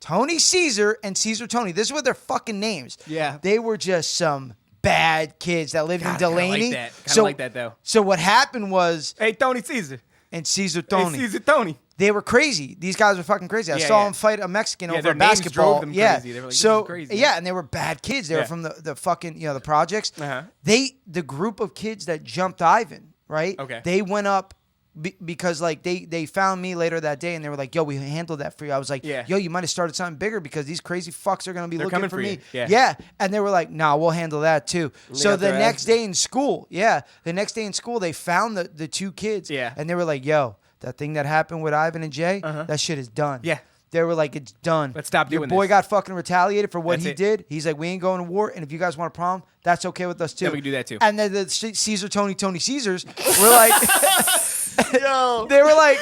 Tony Caesar and Caesar Tony. This is what their fucking names. Yeah. They were just some bad kids that lived in God, kinda like Delaney. that. Kinda like that, though. So what happened was, Hey, Tony Caesar. and Caesar Tony. Hey, Caesar Tony. They were crazy. These guys were fucking crazy. I Yeah, saw yeah. them fight a Mexican Yeah, over their a names basketball. drove them yeah. crazy. They were like, this so is crazy. yeah, and they were bad kids. They were Yeah. from the fucking the projects. Uh-huh. The group of kids that jumped Ivan, right? Okay. They went up because like they found me later that day and they were like, "Yo, we handled that for you." I was like, Yeah. "Yo, you might have started something bigger because these crazy fucks are gonna be They're looking coming for for me." you. Yeah. And they were like, "Nah, we'll handle that too." So got the their next ass day in school, the next day in school, they found the 2 kids. Yeah. And they were like, "Yo, that thing that happened with Ivan and Jay, that shit is done." Yeah. They were like, "It's done. Let's stop Your doing boy this." got fucking retaliated for what That's he it. did. He's like, "We ain't going to war, and if you guys want a problem, that's okay with us too." Yeah, we can do that too. And then the Caesar Tony Caesars were like, Yo. they were like,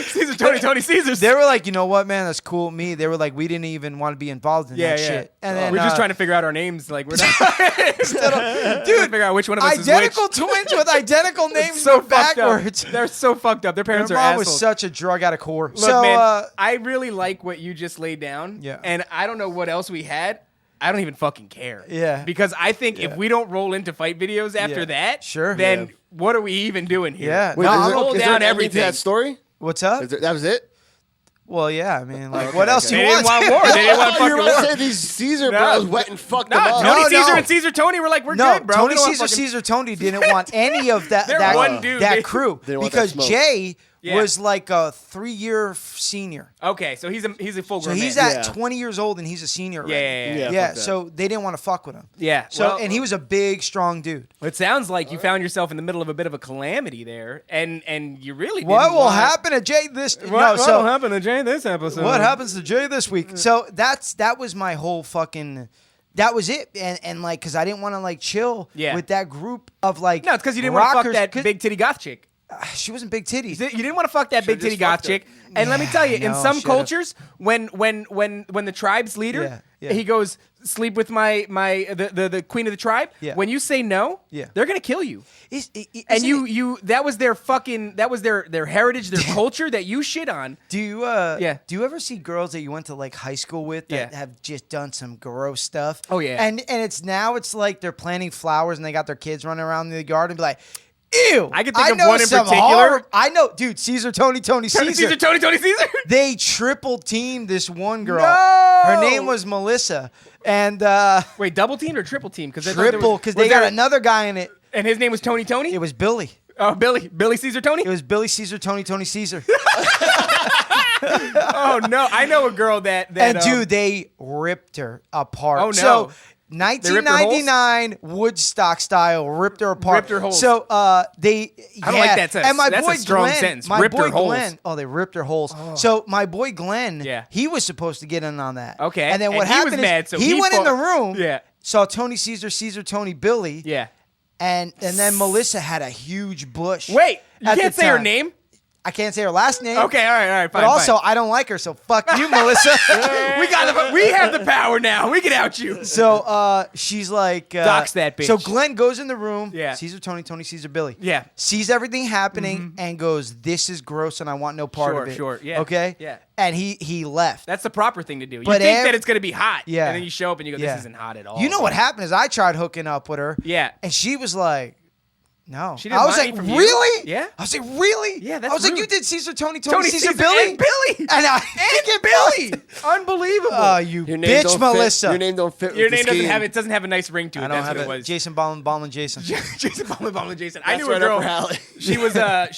Caesar Tony Caesars. they were like, "You know what, man? That's cool with me." They were like, "We didn't even want to be involved in that shit." And then we're just trying to figure out our names. Like we're not dude, figure out which one of us identical is which. twins with identical names So go fucked backwards. up. They're so fucked up. Their Their parents are mom was assholes. such a drug addict whore. Look, so, man, I really like what you just laid down. Yeah. And I don't know what else we had, I don't even fucking care. Yeah. Because I think if we don't roll into fight videos after that, Sure. then what are we even doing here? Yeah. Wait, No, is I'm there- roll is there down an ending everything. to that story? What's up? That was it? Well, yeah. I mean, like, Okay, what else okay. do They you didn't want? want more. They didn't want You fucking were about to more. say these Caesar No. bros went and fucked them No, up. Tony No, Caesar no. and Caesar Tony were like, we're No, good, bro. Tony We don't want Caesar, fucking- Caesar Tony didn't want any of that They're that, one dude. They- crew They didn't want because that smoke. Jay Yeah. was like a 3-year senior. Okay, so he's a full So grown he's man. at Yeah. 20 years old and he's a senior already. Yeah. Yeah. fuck that. So they didn't want to fuck with him. Yeah, So well- and he was a big, strong dude. It sounds like you found yourself in the middle of a bit of a calamity there, and you really didn't What will want- happen to Jay this? What will happen to Jay this episode? What happens to Jay this week? So that was my whole fucking. That was it, and like, cause I didn't want to like chill with that group of like. No, it's because you didn't want to fuck rockers, that 'cause big titty goth chick. She wasn't big titties. You didn't want to fuck that big titty just goth fucked her. chick. And let me tell you, in no, some should've. cultures, when the tribe's leader, Yeah. he goes sleep with the queen of the tribe. Yeah. When you say no, Yeah. they're gonna kill you. And And you that was their heritage, their culture that you shit on. Do you Yeah. Do you ever see girls that you went to like high school with that Yeah. have just done some gross stuff? Oh, yeah. And it's like they're planting flowers and they got their kids running around in the yard and be like, ew. I can think of know one in some particular. I know, dude. Caesar, Tony Caesar. Tony Caesar. They triple teamed this one girl. No! Her name was Melissa, and Wait, double team or triple team? Because triple because they got another guy in it. and his name was Tony. It was Billy. Oh, Billy Caesar Tony. It was Billy Caesar, Tony Caesar. Oh no, I know a girl that And dude, they ripped her apart. Oh, no. So ripped her holes? 1999 Woodstock style ripped her apart. Ripped her holes. So they I don't like that sentence. And my That's boy a strong Glenn, sentence. my Ripped boy her holes. Glenn. Oh, they ripped her holes. So my boy Glenn, Yeah. he was supposed to get in on that. Okay. And then what And he was happened mad, is so he he went in fought- the room. Yeah. Saw Tony Caesar, Tony Billy. Yeah. And then Melissa had a huge bush. Wait, you at can't the say her time. name. I can't say her last name. Okay, all right, fine. But also, fine. I don't like her, so fuck you, Melissa. we have the power now. We can out you. So she's like Dox that bitch. So Glenn goes in the room. Yeah. Caesar, Tony Caesar, Billy. Yeah. Sees everything happening and goes, "This is gross, and I want no part of it." Sure, yeah, Okay. yeah. And he left. That's the proper thing to do. You But think ev- that it's gonna be hot, Yeah. and then you show up and you go, "This Yeah. isn't hot at all." You know what happened is I tried hooking up with her. Yeah. And she was like, "No." She didn't I was want like, any from you? "Really?" Yeah. I was like, "Really?" Yeah, that's I was like, rude. "You did Caesar, Tony Tony Caesar, Billy, and Billy, and I and Billy. Unbelievable. Oh, you Your name bitch, don't Melissa. Fit, your name don't fit. Your with name the scheme. doesn't have a nice ring to it. I don't That's have what it it. was. Jason Ballin Jason. Jason Ballin Jason. I That's knew a right up girl. her alley. She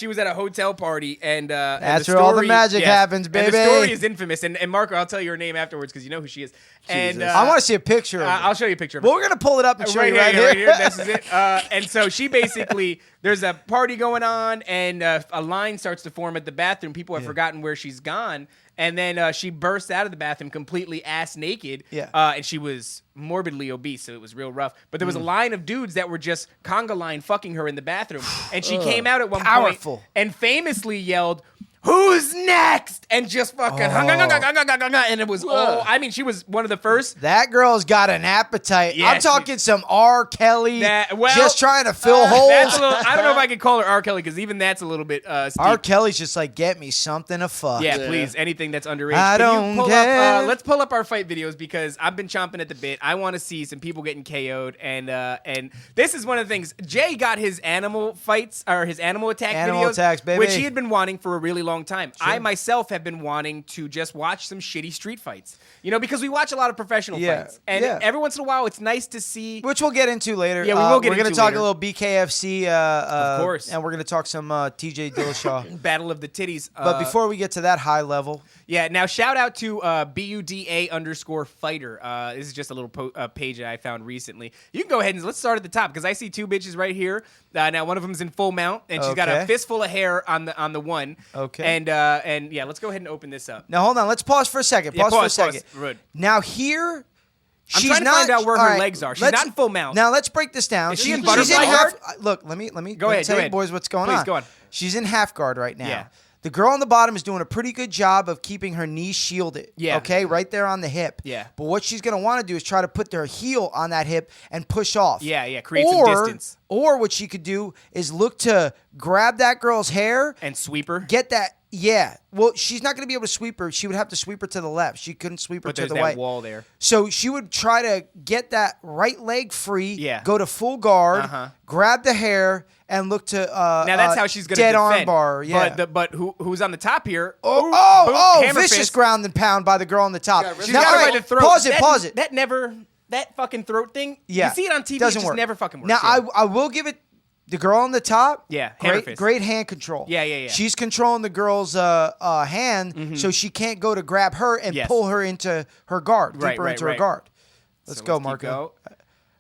was at a hotel party, and That's the where all the story- magic yes. happens, And the baby. story is infamous. And Marco, I'll tell you her name afterwards because you know who she is. And Jesus. I want to see a picture of it. I'll show you a picture of her. Well, we're gonna pull it up and show right you here, right here. right here. This is it. And so she basically, there's a party going on, and a line starts to form at the bathroom. People have forgotten where she's gone, and then she bursts out of the bathroom completely ass naked. Yeah. And she was morbidly obese, so it was real rough. But there was a line of dudes that were just conga line fucking her in the bathroom, and she came out at one Powerful. point and famously yelled, "Who's next?" and just fucking and it was all. I mean, she was one of the first. That girl's got an appetite. Yeah, I'm talking some R. Kelly, Well, just trying to fill That's a holes. little, I don't know if I could call her R. Kelly because even that's a little bit steep. R. Kelly's just like, get me something to fuck. Yeah, please. Anything that's underage. I Can you don't pull care. Up, let's pull up our fight videos because I've been chomping at the bit. I want to see some people getting KO'd, and this is one of the things. Jay got his animal fights or his animal attack Animal videos, attacks, baby. which he had been wanting for a really long time. I myself have been wanting to just watch some shitty street fights. You know, because we watch a lot of professional Yeah, fights, and yeah. every once in a while, it's nice to see. Which we'll get into later. Yeah, we will get We're gonna into talk later. a little BKFC. Of course. And we're going to talk some TJ Dillashaw. Battle of the Titties. But before we get to that high level, Yeah, now shout out to BUDA_fighter. This is just a little page that I found recently. You can go ahead and let's start at the top because I see two bitches right here. Now one of them's in full mount and she's got a Okay. fistful of hair on the one. Okay. And yeah, let's go ahead and open this up. now hold on. Let's pause for a second. Yeah, Pause for a pause. second. Good. Now here, I'm she's trying to not, find out where all her right, legs are. She's let's- not in full mount. Now let's break this down. Is she in she's butterfly half. guard? Look, let me Go ahead, tell go you ahead. boys what's going Please, on. go on. She's in half guard right now. Yeah. The girl on the bottom is doing a pretty good job of keeping her knees shielded. Yeah. Okay, right there on the hip. Yeah. But what she's gonna want to do is try to put their heel on that hip and push off. Yeah, create some distance. Or what she could do is look to grab that girl's hair, And sweeper. get that Yeah. Well, she's not going to be able to sweep her. She would have to sweep her to the left. She couldn't sweep her But to there's the that right. wall there. So she would try to get that right leg free, Yeah. go to full guard, Uh-huh. grab the hair, and look to Now that's how she's going to dead defend. arm bar. Yeah. But who's on the top here? Oh, Boom, hammer vicious fist. ground and pound by the girl on the top. Yeah, She's Now, got all her right, by the throat. Pause it. That fucking throat thing. Yeah. You see it on TV. Doesn't it just work. never fucking works. Now, yeah. I will give it the girl on the top. Yeah, hammer great, fist. great hand control. Yeah. She's controlling the girl's hand, so she can't go to grab her and Yes. pull her into her guard, Right, deeper right, into her right. guard. Let's So go, keep Marco.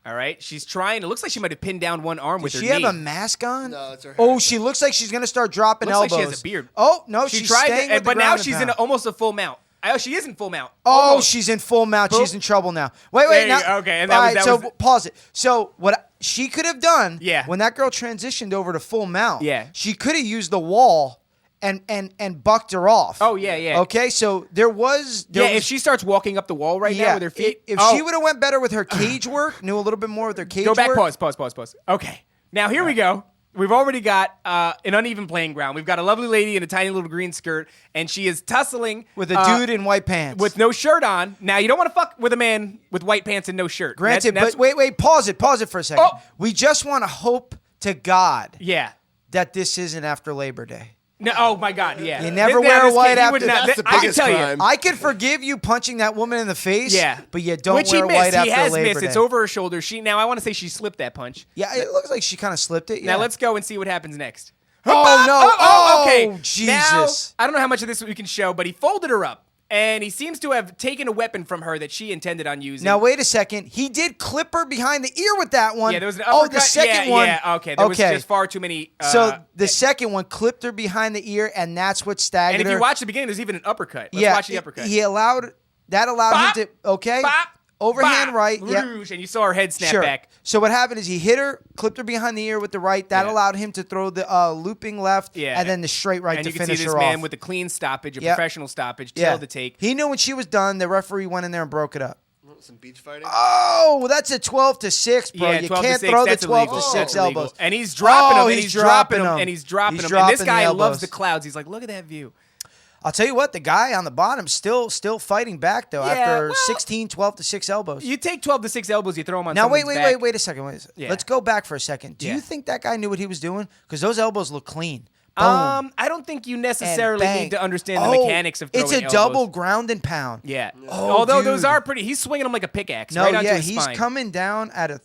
All right, she's trying. It looks like she might have pinned down one arm with Does her she have knee. a mask on? No, it's her hair. Oh, she looks like she's gonna start dropping Looks like elbows. she has a beard. Oh no, She she's tried staying to, with the but now ground and she's pound. in almost a full mount. Oh, she is in full mount. Oh, Almost. she's in full mount. Boop. She's in trouble now. Wait, There you now. go. Okay, and all that was- right, that so was- pause it. So what she could have done, Yeah. when that girl transitioned over to full mount, Yeah. she could have used the wall and bucked her off. Oh, yeah. Okay, so there was If she starts walking up the wall right now with her feet. If oh, she would have went better with her cage work, knew a little bit more with her cage go back. work. Pause. Okay, now here we go. We've already got an uneven playing ground. We've got a lovely lady in a tiny little green skirt, and she is tussling With a dude in white pants. with no shirt on. Now you don't want to fuck with a man with white pants and no shirt. Granted, That's- but wait, pause it for a second. Oh. We just want to hope to God yeah. that this isn't after Labor Day. No, oh my God, yeah. You never wear a white he would after- not- That's the I can biggest tell crime. you. I can forgive you punching that woman in the face, Yeah, but you don't Which wear he missed. white after He has Labor missed. Day. It's over her shoulder. Now I want to say she slipped that punch. Yeah, it looks like she kind of slipped it. Yeah. Now let's go and see what happens next. Oh, no. Oh, okay. Jesus. Now, I don't know how much of this we can show, but he folded her up, and he seems to have taken a weapon from her that she intended on using. Now wait a second. He did clip her behind the ear with that one. Yeah, there was an uppercut. the second one. Yeah, okay. There was just far too many. So the second one clipped her behind the ear, and that's what staggered and if her. you watch the beginning, there's even an uppercut. Let's watch the uppercut. He allowed Bop, him to. Okay. Bop, Overhand bop, right. Yeah. whoosh, and you saw her head snap Sure. back. So what happened is he hit her, clipped her behind the ear with the right. That Yeah. allowed him to throw the looping left, Yeah. and then the straight right And to you can finish see this her man off. with a clean stoppage, a Yep. professional stoppage, yeah. tail to take. He knew when she was done. The referee went in there and broke it up. Some beach fighting. Oh, that's a 12-6, bro. Yeah, you 12 to can't 6, throw the that's 12 illegal. to 6 That's illegal. elbows. And he's dropping Oh, them, and he's he's dropping dropping them, them. and he's dropping He's them. And this dropping guy the loves elbows. the clouds. He's like, look at that view. I'll tell you what, the guy on the bottom still fighting back though Yeah, after well, 16, 12 to 6 elbows. You take 12 to 6 elbows, you throw them on Now wait someone's back. a second. Yeah. Let's go back for a second. Do Yeah. you think that guy knew what he was doing? Because those elbows look clean. Boom. I don't think you and necessarily bang. need to understand the Oh, mechanics of throwing It's a elbows. double ground and pound. Yeah. Oh, Although those dude. are pretty. He's swinging them like a pickaxe. No, right onto yeah, his he's spine. coming down at a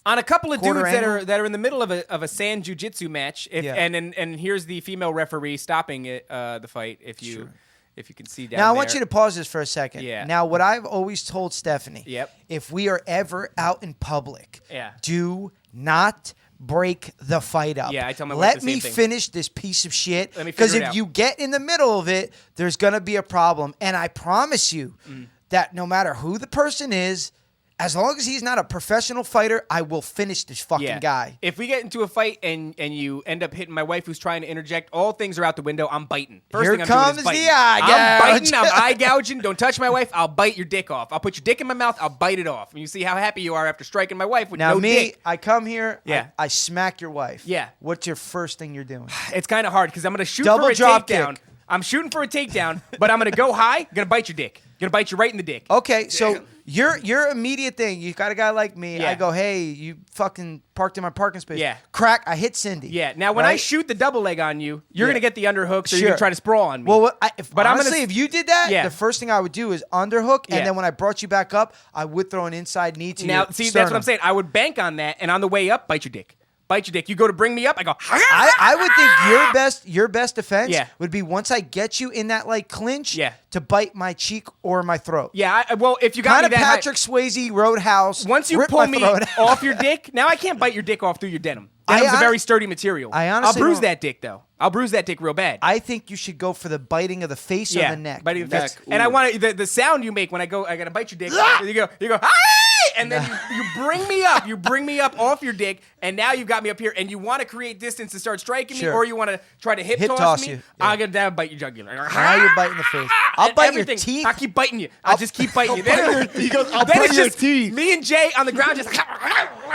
On a couple of quarter dudes angle. that are in the middle of a sand jiu-jitsu match. Yeah. And here's the female referee stopping it, the fight. If you can see down Now I there. want you to pause this for a second. Yeah. Now what I've always told Stephanie, Yep. if we are ever out in public, Yeah. do not break the fight up. Yeah, I tell my wife Let the me same thing. finish this piece of shit. Let me Because figure it if out. you get in the middle of it, there's gonna be a problem. And I promise you that no matter who the person is, as long as he's not a professional fighter, I will finish this fucking guy. If we get into a fight and you end up hitting my wife who's trying to interject, all things are out the window. I'm biting. First Here thing I'm doing comes is the biting. eye I'm biting. gouge. I'm eye gouging. Don't touch my wife. I'll bite your dick off. I'll put your dick in my mouth. I'll bite it off. And you see how happy you are after striking my wife with Now no me, dick. I come here, Yeah. I smack your wife. Yeah. What's your first thing you're doing? It's kind of hard because I'm going to shoot Double for a drop takedown. kick. I'm shooting for a takedown, but I'm going to go high. Going to bite your dick. Going to bite you right in the dick. Okay, so your immediate thing, you got a guy like me. Yeah. I go, hey, you fucking parked in my parking space. Yeah. Crack. I hit Cindy. Yeah. Now, when I right? shoot the double leg on you, you're Yeah. going to get the underhook, so you're Sure. going to try to sprawl on me. Well, But I'm honestly, gonna- if you did that, Yeah. the first thing I would do is underhook, and Yeah. then when I brought you back up, I would throw an inside knee to Now, your see, that's sternum. what I'm saying. I would bank on that, and on the way up, bite your dick. Bite your dick. You go to bring me up, I go. I would think your best defense Yeah. would be once I get you in that like clinch Yeah. to bite my cheek or my throat. Yeah, well, if you got Kind me of that high- Patrick Swayze Roadhouse. once you rip pull my me throat out. off your dick, now I can't bite your dick off through your denim. Denim's a I- very sturdy material. I honestly I'll bruise don't- that dick though. I'll bruise that dick real bad. I think you should go for the biting of the face or the neck. biting the Neck, face. And I ooh. want the sound you make when I gotta bite your dick. you go, "Hi!" And then you bring me up. You bring me up off your dick, and now you got me up here, and you want to create distance to start striking me, Sure. or you want to try to hip Hip toss toss me. you. Yeah. I'm gonna down bite your jugular. Now you're biting the face. I'll And bite everything. your teeth. I'll keep biting you. I'll just keep biting you. He goes, I'll Then bite it's your just teeth. me and Jay on the ground just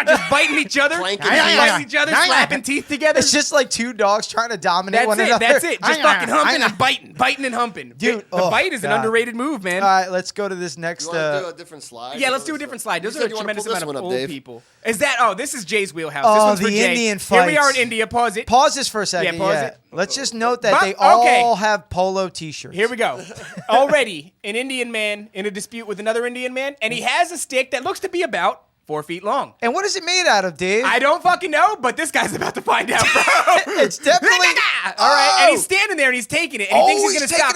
just biting each other, slapping teeth together. It's just like two dogs trying to dominate one another. That's it. Just fucking humping and biting and humping. Dude, the bite is an underrated move, man. All right, let's go to this next. You want to do a different slide? Yeah, let's do a different slide. Those are a tremendous amount of old Dave? people. Is that? Oh, this is Jay's wheelhouse. Oh, this one's the for Jay. Indian Here we fights. are in India. Pause it. Pause this for a second. Yeah, pause it. Let's just note that they all have polo T-shirts. Here we go. Already, an Indian man in a dispute with another Indian man, and he has a stick that looks to be about 4 feet long. And what is it made out of, Dave? I don't fucking know, but this guy's about to find out, bro. It's definitely... All right, and he's standing there and he's taking it, and he thinks he's going to stop.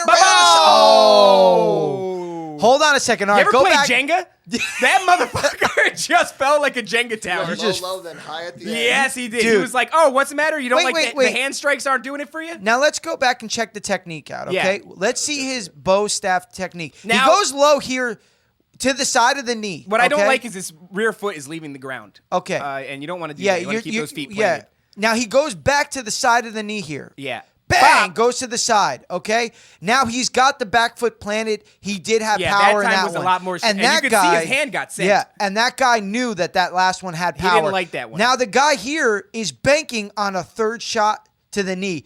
Oh! Hold on a second. All right, you ever go play back. Jenga? That motherfucker just fell like a Jenga tower. Low, then high at the end. Yes, he did. Dude. He was like, "Oh, what's the matter? You don't Wait. the hand strikes aren't doing it for you?" Now let's go back and check the technique out, okay? Yeah. Let's see his bow staff technique. Now- he goes low here to the side of the knee. What I don't okay? like is his rear foot is leaving the ground. Okay. And you don't want to do that. You want to keep those feet planted. Now he goes back to the side of the knee here. Yeah. Bang! Bop. Goes to the side. Okay. Now he's got the back foot planted. He did have power that time in that was one. a lot more. And you that could guy, see his hand got sent. Yeah, and that guy knew that last one had power. He didn't like that one. Now the guy here is banking on a third shot to the knee.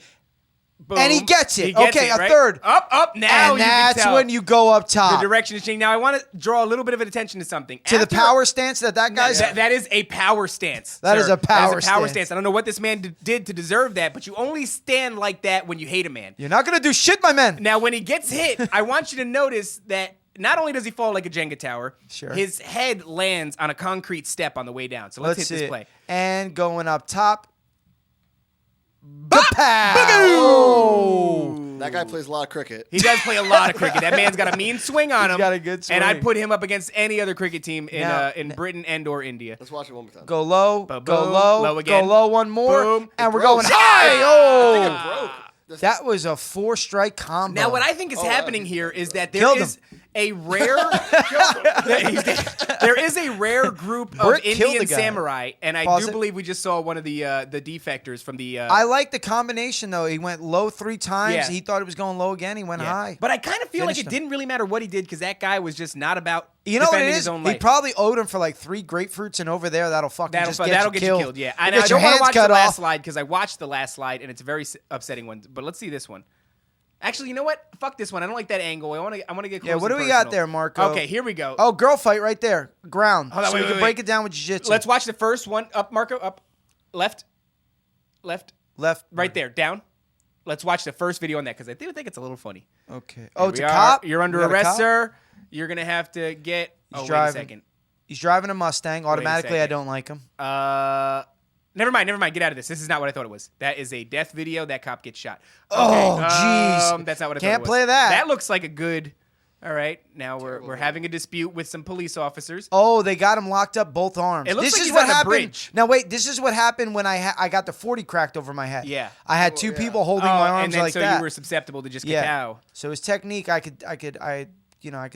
Boom. And he gets it. He gets Okay, it, a right? third. Up. Now And you can that's tell when you go up the top. direction is changing. Now I want to draw a little bit of attention to something. To the power stance that guy's... That is a power stance. That is sir. a power That is a power stance. stance. I don't know what this man did to deserve that, but you only stand like that when you hate a man. You're not going to do shit, my man. Now, when he gets hit, I want you to notice that not only does he fall like a Jenga tower, Sure. his head lands on a concrete step on the way down. So let's hit see this it. play. And going up top. Oh. That guy plays a lot of cricket. He does play a lot of cricket. That man's got a mean swing on him. got a good swing. And I'd put him up against any other cricket team Now- in Britain and or India. Let's watch it one more time. Go low, Boom, go low, low again. go low one more, Boom. and we're broke. going high. I think Oh, it broke. that was a 4-strike combo. Now, what I think is wow. happening here is that there Killed is a rare there is a rare group of Burt killed Indian the guy. samurai, and I Pause do it. believe we just saw one of the defectors from the. I like the combination though. He went low 3 times. Yeah. He thought it was going low again. He went high. But I kind of feel like Finished it him. didn't really matter what he did because that guy was just not about You know what defending it his is? own He life. probably owed him for like 3 grapefruits, and over there that'll fucking That'll just get get you you killed. Yeah, You and get I your don't want hands to watch the cut last off. slide because I watched the last slide and it's a very upsetting one. But let's see this one. Actually, you know what? Fuck this one. I don't like that angle. I want to get close. Yeah, what do and we got personal. there, Marco? Okay, here we go. Oh, girl fight right there. Ground. Hold on, so wait, we can wait, break wait. it down with jiu-jitsu. Let's watch the first one. Up, Marco. Up. Left. Left. Right there. Down. Let's watch the first video on that because I do think it's a little funny. Okay. Oh, it's a We are- cop? You're under We got a arrest, cop? sir. You're going to have to get... Wait a driving. second. He's driving a Mustang. Automatically, I second. don't like him. Never mind. Get out of this. This is not what I thought it was. That is a death video. That cop gets shot. Oh, jeez. That's not what I thought Can't it was. play that. That looks like a good... All right. Now we're having a dispute with some police officers. Oh, they got him locked up both arms. It looks this like is he's what on the happened. bridge. Now wait, this is what happened when I got the 40 cracked over my head. Yeah. I had 2 people holding my arms and then like so that. you were susceptible to just yeah. cow. So his technique, I could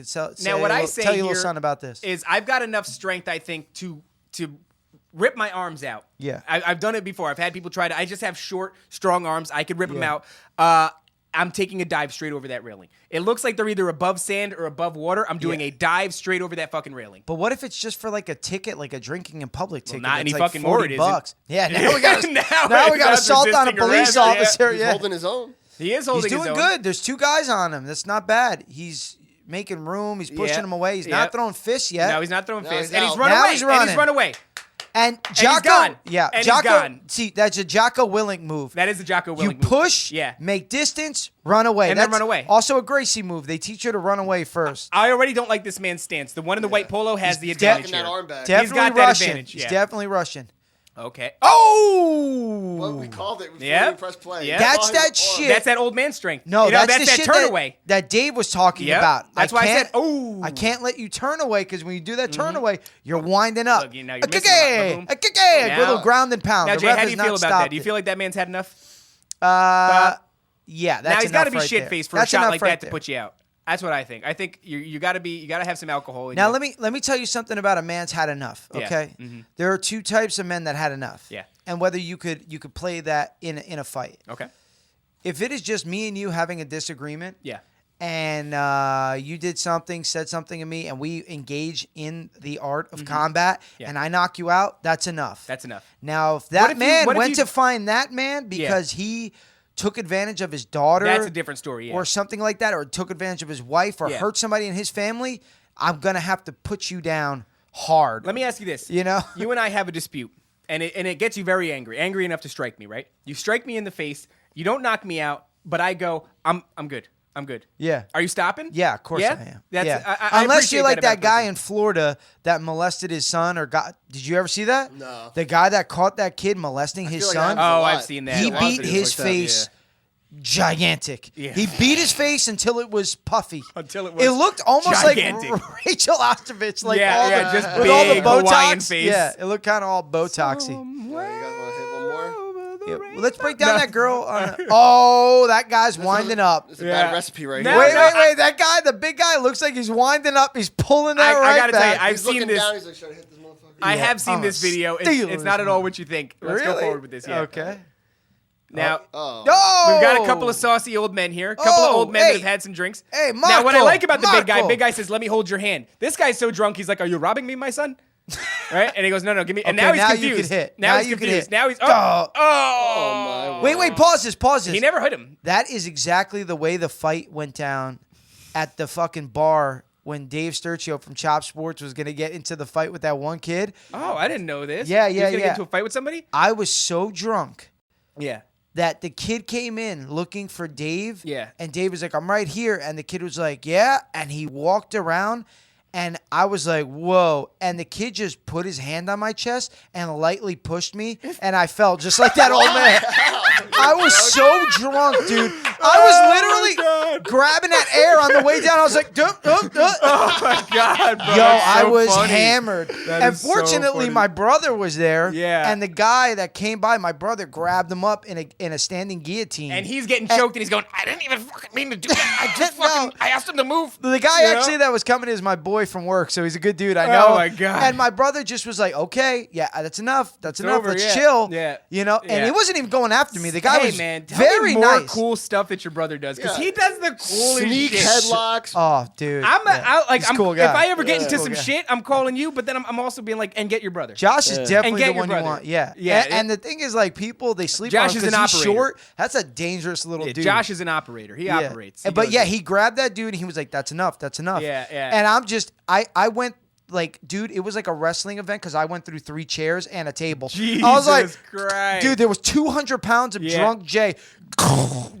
sell. Now, what I say tell you a here little something about this. is I've got enough strength, I think, to rip my arms out. Yeah. I've done it before. I've had people try to. I just have short, strong arms. I could rip them Yeah. out. I'm taking a dive straight over that railing. It looks like they're either above sand or above water. I'm doing a dive straight over that fucking railing. But what if it's just for like a ticket, like a drinking in public ticket? not that's any like fucking more, $40. it isn't. Yeah, now we got Now we got it's assault on a resisting police arrest, yeah. officer. He's Yeah, holding his own. He is holding he's doing his own. good. There's 2 guys on him. That's not bad. He's making room. He's pushing Yeah. him away. He's Yeah. not throwing fists yet. No, he's not throwing No, fists. he's And he's out. run Now away. he's And running. he's run away. And he's Jocko, gone. yeah, And he's Jocko. gone. See, that's a Jocko Willink move. That is the Jocko Willink You move. push, Yeah. make distance, run away. And then That's run away. Also a Gracie move. They teach you to run away first. I already don't like this man's stance. The one in the white polo has the He's advantage taking that here. arm back. Definitely got that Russian. advantage, He's yeah. definitely Russian. Okay. Oh! Well, we called it. We Yep. press play. Yep. That's We saw that his arm. shit. That's that old man strength. No, You know, that's the that shit turn away. that Dave was talking Yep. about. That's why I can't- said, "Oh." I can't let you turn away because when you do that turn away, you're winding up. Look, now you're missing a lot. A kick, a Now- little ground and pound. Now, The Jay, ref how do has you not feel about that? stopped Do you it. feel like that man's had enough? Yeah, that's Now he's got to be right shit there. faced for That's a shot enough like right that to there. put you out. That's what I think. I think you got to have some alcohol. In Now you. let me tell you something about a man's had enough. Yeah. Okay, there are 2 types of men that had enough. Yeah. And whether you could play that in a fight. Okay. If it is just me and you having a disagreement, Yeah. and you did something, said something to me, and we engage in the art of combat, and I knock you out, that's enough. That's enough. Now, if that man what if went to find that man because he took advantage of his daughter, that's a different story, or something like that, or took advantage of his wife, or hurt somebody in his family, I'm gonna have to put you down hard. Let me ask you this. You know, you and I have a dispute, and it gets you very angry enough to strike me, right? You strike me in the face. You don't knock me out, but I go, I'm good. I'm good. Yeah. Are you stopping? Yeah, of course I am. I Unless you're like that guy person. in Florida that molested his son or got. Did you ever see that? No. The guy that caught that kid molesting his son. Oh, I've seen that. He A lot of beat videos his like that, face gigantic. Yeah. He beat his face until it was puffy. Until it was It looked almost gigantic. like Rachel Ostovich, like just with big all the Botox. Hawaiian face. Yeah, it looked kind of all Botoxy. You guys want to hit one more? Yeah, well, let's break down that girl. Oh, that guy's winding up. It's a bad recipe right No, here. Wait. That guy, the big guy, looks like he's winding up. He's pulling that I right gotta tell you, back. I've He's seen looking this. down. He's like, should I hit this motherfucker? I have seen I'm this a video. steal It's this not at all one. what you think. Let's go Really? forward with this. Yeah. Okay. Now, Oh, we've got a couple of saucy old men here. A couple of old men that have had some drinks. Hey, now, what I Marco, like about the Marco. big guy says, "Let me hold your hand." This guy's so drunk, he's like, "Are you robbing me, my son?" Right? And he goes, "No, give me." And Okay, now he's now you confused. can hit. Now Now he's you can confused. hit. Now he's Oh, my Wait, pause this. He never hit him. That is exactly the way the fight went down at the fucking bar when Dave Sturcio from Chop Sports was going to get into the fight with that one kid. Oh, I didn't know this. Yeah, He was gonna get into a fight with somebody. I was so drunk Yeah. that the kid came in looking for Dave. Yeah. And Dave was like, I'm right here. And the kid was like, yeah. And he walked around. And I was like, whoa. And the kid just put his hand on my chest and lightly pushed me. And I fell just like that old man. I was so drunk, dude. I was literally grabbing that air on the way down. I was like, duh. Oh my god, bro! Yo, that's so I was funny. hammered. That And is so fortunately, funny. my brother was there. Yeah. And the guy that came by, my brother grabbed him up in a standing guillotine. And he's getting choked, and he's going, "I didn't even fucking mean to do that. I just fucking, I asked him to move." The guy You know? actually that was coming is my boy from work, so he's a good dude. I know. Oh, my God. And my brother just was like, "Okay, yeah, that's enough. That's enough. over, Let's yeah. chill." Yeah. You know. And Yeah. he wasn't even going after me. The guy Hey was man, tell very me more nice. cool stuff that your brother does, because Yeah. he does the coolest Sneak shit. headlocks. Oh, dude. He's a cool guy. If I ever get Yeah. into Cool some guy. shit, I'm calling you. But then I'm also being like, and get your brother. Josh is And definitely get the your one you brother. want. Yeah. Yeah. And the thing is, like, people they sleep Josh on is him an 'cause he's operator. short. That's a dangerous little dude. Josh is an operator. He Yeah. operates. He But does yeah, it. he grabbed that dude and he was like, "That's enough. That's enough." Yeah, yeah. And I'm just, I went. Like, dude, it was like a wrestling event because I went through 3 chairs and a table. I was like, Jesus Christ. dude, there was 200 pounds of Yeah. drunk Jay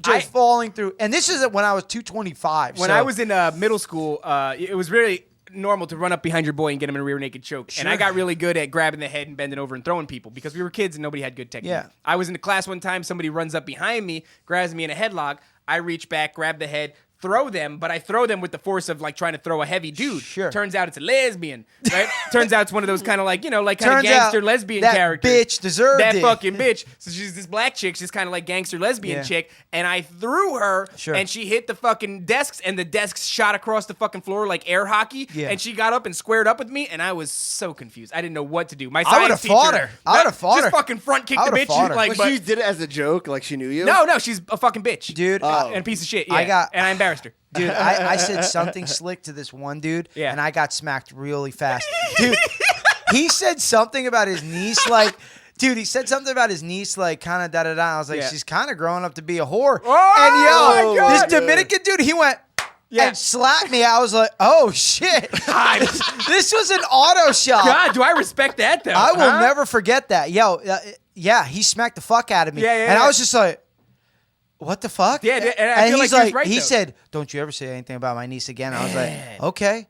just falling through. And this is when I was 225. When so- I was in middle school, it was really normal to run up behind your boy and get him in a rear naked choke. And I got really good at grabbing the head and bending over and throwing people because we were kids and nobody had good technique. Yeah. I was in the class one time, somebody runs up behind me, grabs me in a headlock. I reach back, grab the head, throw them, but I throw them with the force of like trying to throw a heavy dude. Sure. Turns out it's a lesbian, right? Turns out it's one of those kind of like, kind of Turns gangster out lesbian that characters. bitch deserved that it. fucking bitch. So she's this black chick, she's kind of like gangster lesbian Yeah. chick, and I threw her, Sure. and she hit the fucking desks, and the desks shot across the fucking floor like air hockey, Yeah. and she got up and squared up with me, and I was so confused. I didn't know what to do. My I science would've teacher, fought her. I would've fought her. Just fucking front kick I the would've bitch. fought her. Like, Like but, she did it as a joke, like she knew you. no, she's a fucking bitch, dude, and a piece of shit. Yeah. and I embarrassed her. Dude, I said something slick to this one dude, Yeah. and I got smacked really fast. Dude, he said something about his niece, like, dude, he said something about his niece, like, kind of da-da-da. I was like, Yeah. she's kind of growing up to be a whore. Oh, and, my yo, God. this Dominican dude, he went... Yeah. And slapped me. I was like, "Oh shit!" This was an auto shot. God, do I respect that though? I will huh? never forget that. Yo, yeah, he smacked the fuck out of me. Yeah, yeah, and yeah. I was just like, "What the fuck?" Yeah, and I feel he's like he was right, he though. said, "Don't you ever say anything about my niece again." I was like, "Okay."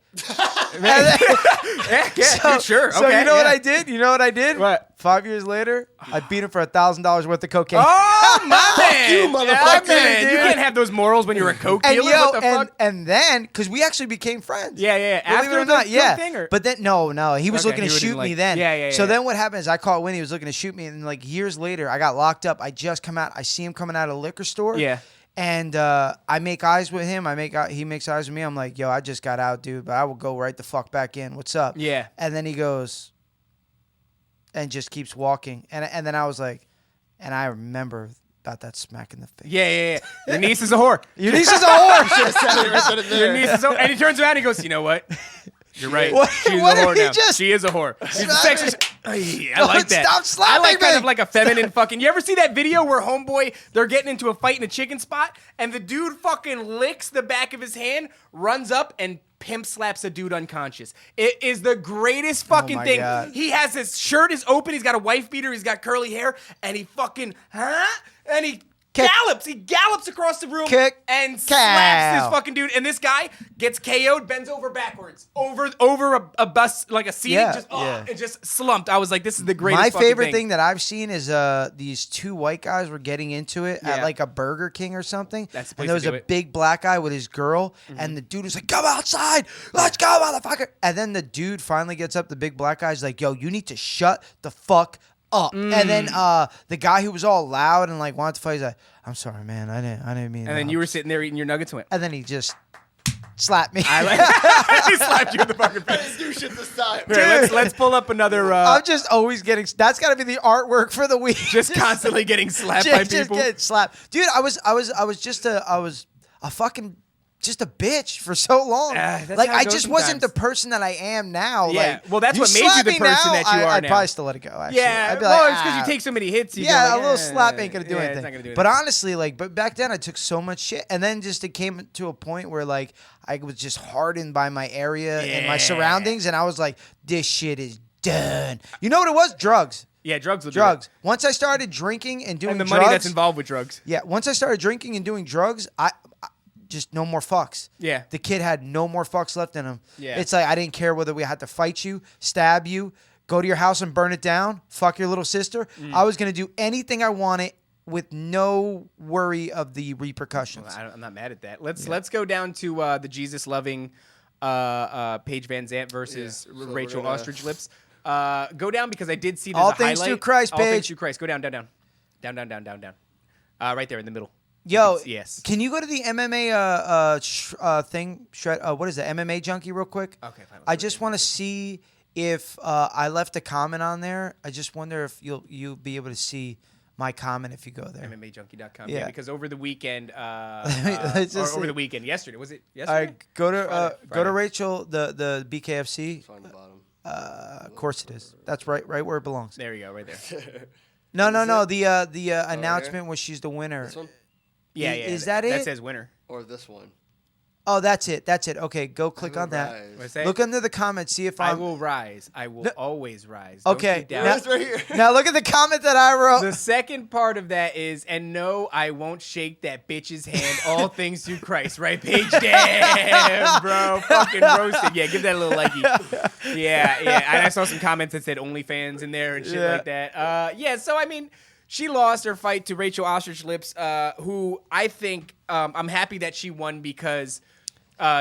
Yeah, sure. So okay, you know what yeah. I did? You know what I did? What? 5 years later, I beat him for $1,000 worth of cocaine. Oh my man! you, Yeah, motherfucker, man. You dude. can't have those morals when you're a coke And dealer. yo, What the fuck? and then because we actually became friends. Yeah, yeah, yeah. Believe After it or the not, coke yeah. thing, or- But then no, he was Okay, looking he to wouldn't shoot me like- then. Yeah, yeah, So yeah. then what happened is I caught wind he was looking to shoot me, and like years later, I got locked up. I just come out. I see him coming out of a liquor store. Yeah. And I make eyes with him. He makes eyes with me. I'm like, yo, I just got out, dude, but I will go right the fuck back in. What's up? Yeah. And then he goes, and just keeps walking. And then I was like, and I remember about that smack in the face. Yeah. Your niece is a whore. Your niece is a whore. Your niece is a whore. And he turns around and he goes, you know what? You're right. She's a what whore did he now. just- She is a whore. She's a Slap sexist. me. I like that. Stop slapping I like kind me. of like a feminine fucking. You ever see that video where homeboy, they're getting into a fight in a chicken spot and the dude fucking licks the back of his hand, runs up and pimp slaps a dude unconscious. It is the greatest fucking my thing. God. He has his shirt is open. He's got a wife beater. He's got curly hair and he fucking, and he gallops. He gallops across the room Kick. and slaps Cow. this fucking dude. And this guy gets KO'd, bends over backwards, over a bus, like a seating, Yeah. it just slumped. I was like, this is the greatest My fucking favorite thing that I've seen is these two white guys were getting into it at Yeah. like a Burger King or something. That's the and place there was to do a it. big black guy with his girl, and the dude was like, "Come outside, let's go, motherfucker!" And then the dude finally gets up. The big black guy's like, "Yo, you need to shut the fuck up." And then the guy who was all loud and like wanted to fight, he's like, "I'm sorry, man, I didn't mean." And then you were sitting there eating your nuggets and went, and then he just slapped me. I like he slapped you in the fucking face. Do shit this time. Here, let's pull up another I'm just always getting. That's got to be the artwork for the week. just constantly getting slapped by just people. getting slapped, dude. I was a fucking just a bitch for so long. That's Like how it I goes just wasn't the sometimes. person that I am now. Yeah. Like, Well, that's what made you slap the me person now, that you are I'd now. probably still let it go. Actually. Yeah, I'd be well, like, it's because "Ah." you take so many hits. You Yeah, go like, a little slap ain't gonna do yeah, anything. It's not gonna do anything. But honestly, like, but back then I took so much shit, and then just it came to a point where like I was just hardened by my area and my Yeah. surroundings, and I was like, this shit is done. You know what it was? Drugs. yeah, drugs will do Drugs. it. Once I started drinking and doing And the drugs, money that's involved with drugs. yeah, once I started drinking and doing drugs, I just no more fucks. Yeah. The kid had no more fucks left in him. Yeah. It's like I didn't care whether we had to fight you, stab you, go to your house and burn it down, fuck your little sister. I was going to do anything I wanted with no worry of the repercussions. I'm not mad at that. Let's go down to the Jesus loving Paige Van Zant versus So Rachel we're gonna- Ostrich Lips. Go down because I did see there's All a things highlight. through Christ, All things Paige. through Christ. Go down. Right there in the middle. Yo, Yes. can you go to the MMA thing? What is it? MMA Junkie real quick? Okay, fine. I just want to see if I left a comment on there. I just wonder if you'll be able to see my comment if you go there. MMAjunkie.com. Yeah. Yeah, because over the weekend, Let's just over see. the weekend, yesterday was it? All Yesterday. right, go to Friday. Rachel the BKFC. Find the bottom. Of course it is. That's right where it belongs. There you go, right there. No. The announcement where she's the winner. This one Yeah, Is that That it? says winner. or this one? Oh, that's it. Okay, go click on that. Rise. What's that? Look under the comments. See if I I'm. will rise. I will No. always rise. Don't Okay, you doubt now- it. It's right here. Now look at the comment that I wrote. The second part of that is, and no, I won't shake that bitch's hand. All things through Christ, right, Paige? Damn, bro, fucking roasted. Yeah, give that a little likey. Yeah. And I saw some comments that said OnlyFans in there and shit Yeah. like that. Yeah. So I mean, she lost her fight to Rachel Ostrich Lips, who I think I'm happy that she won because.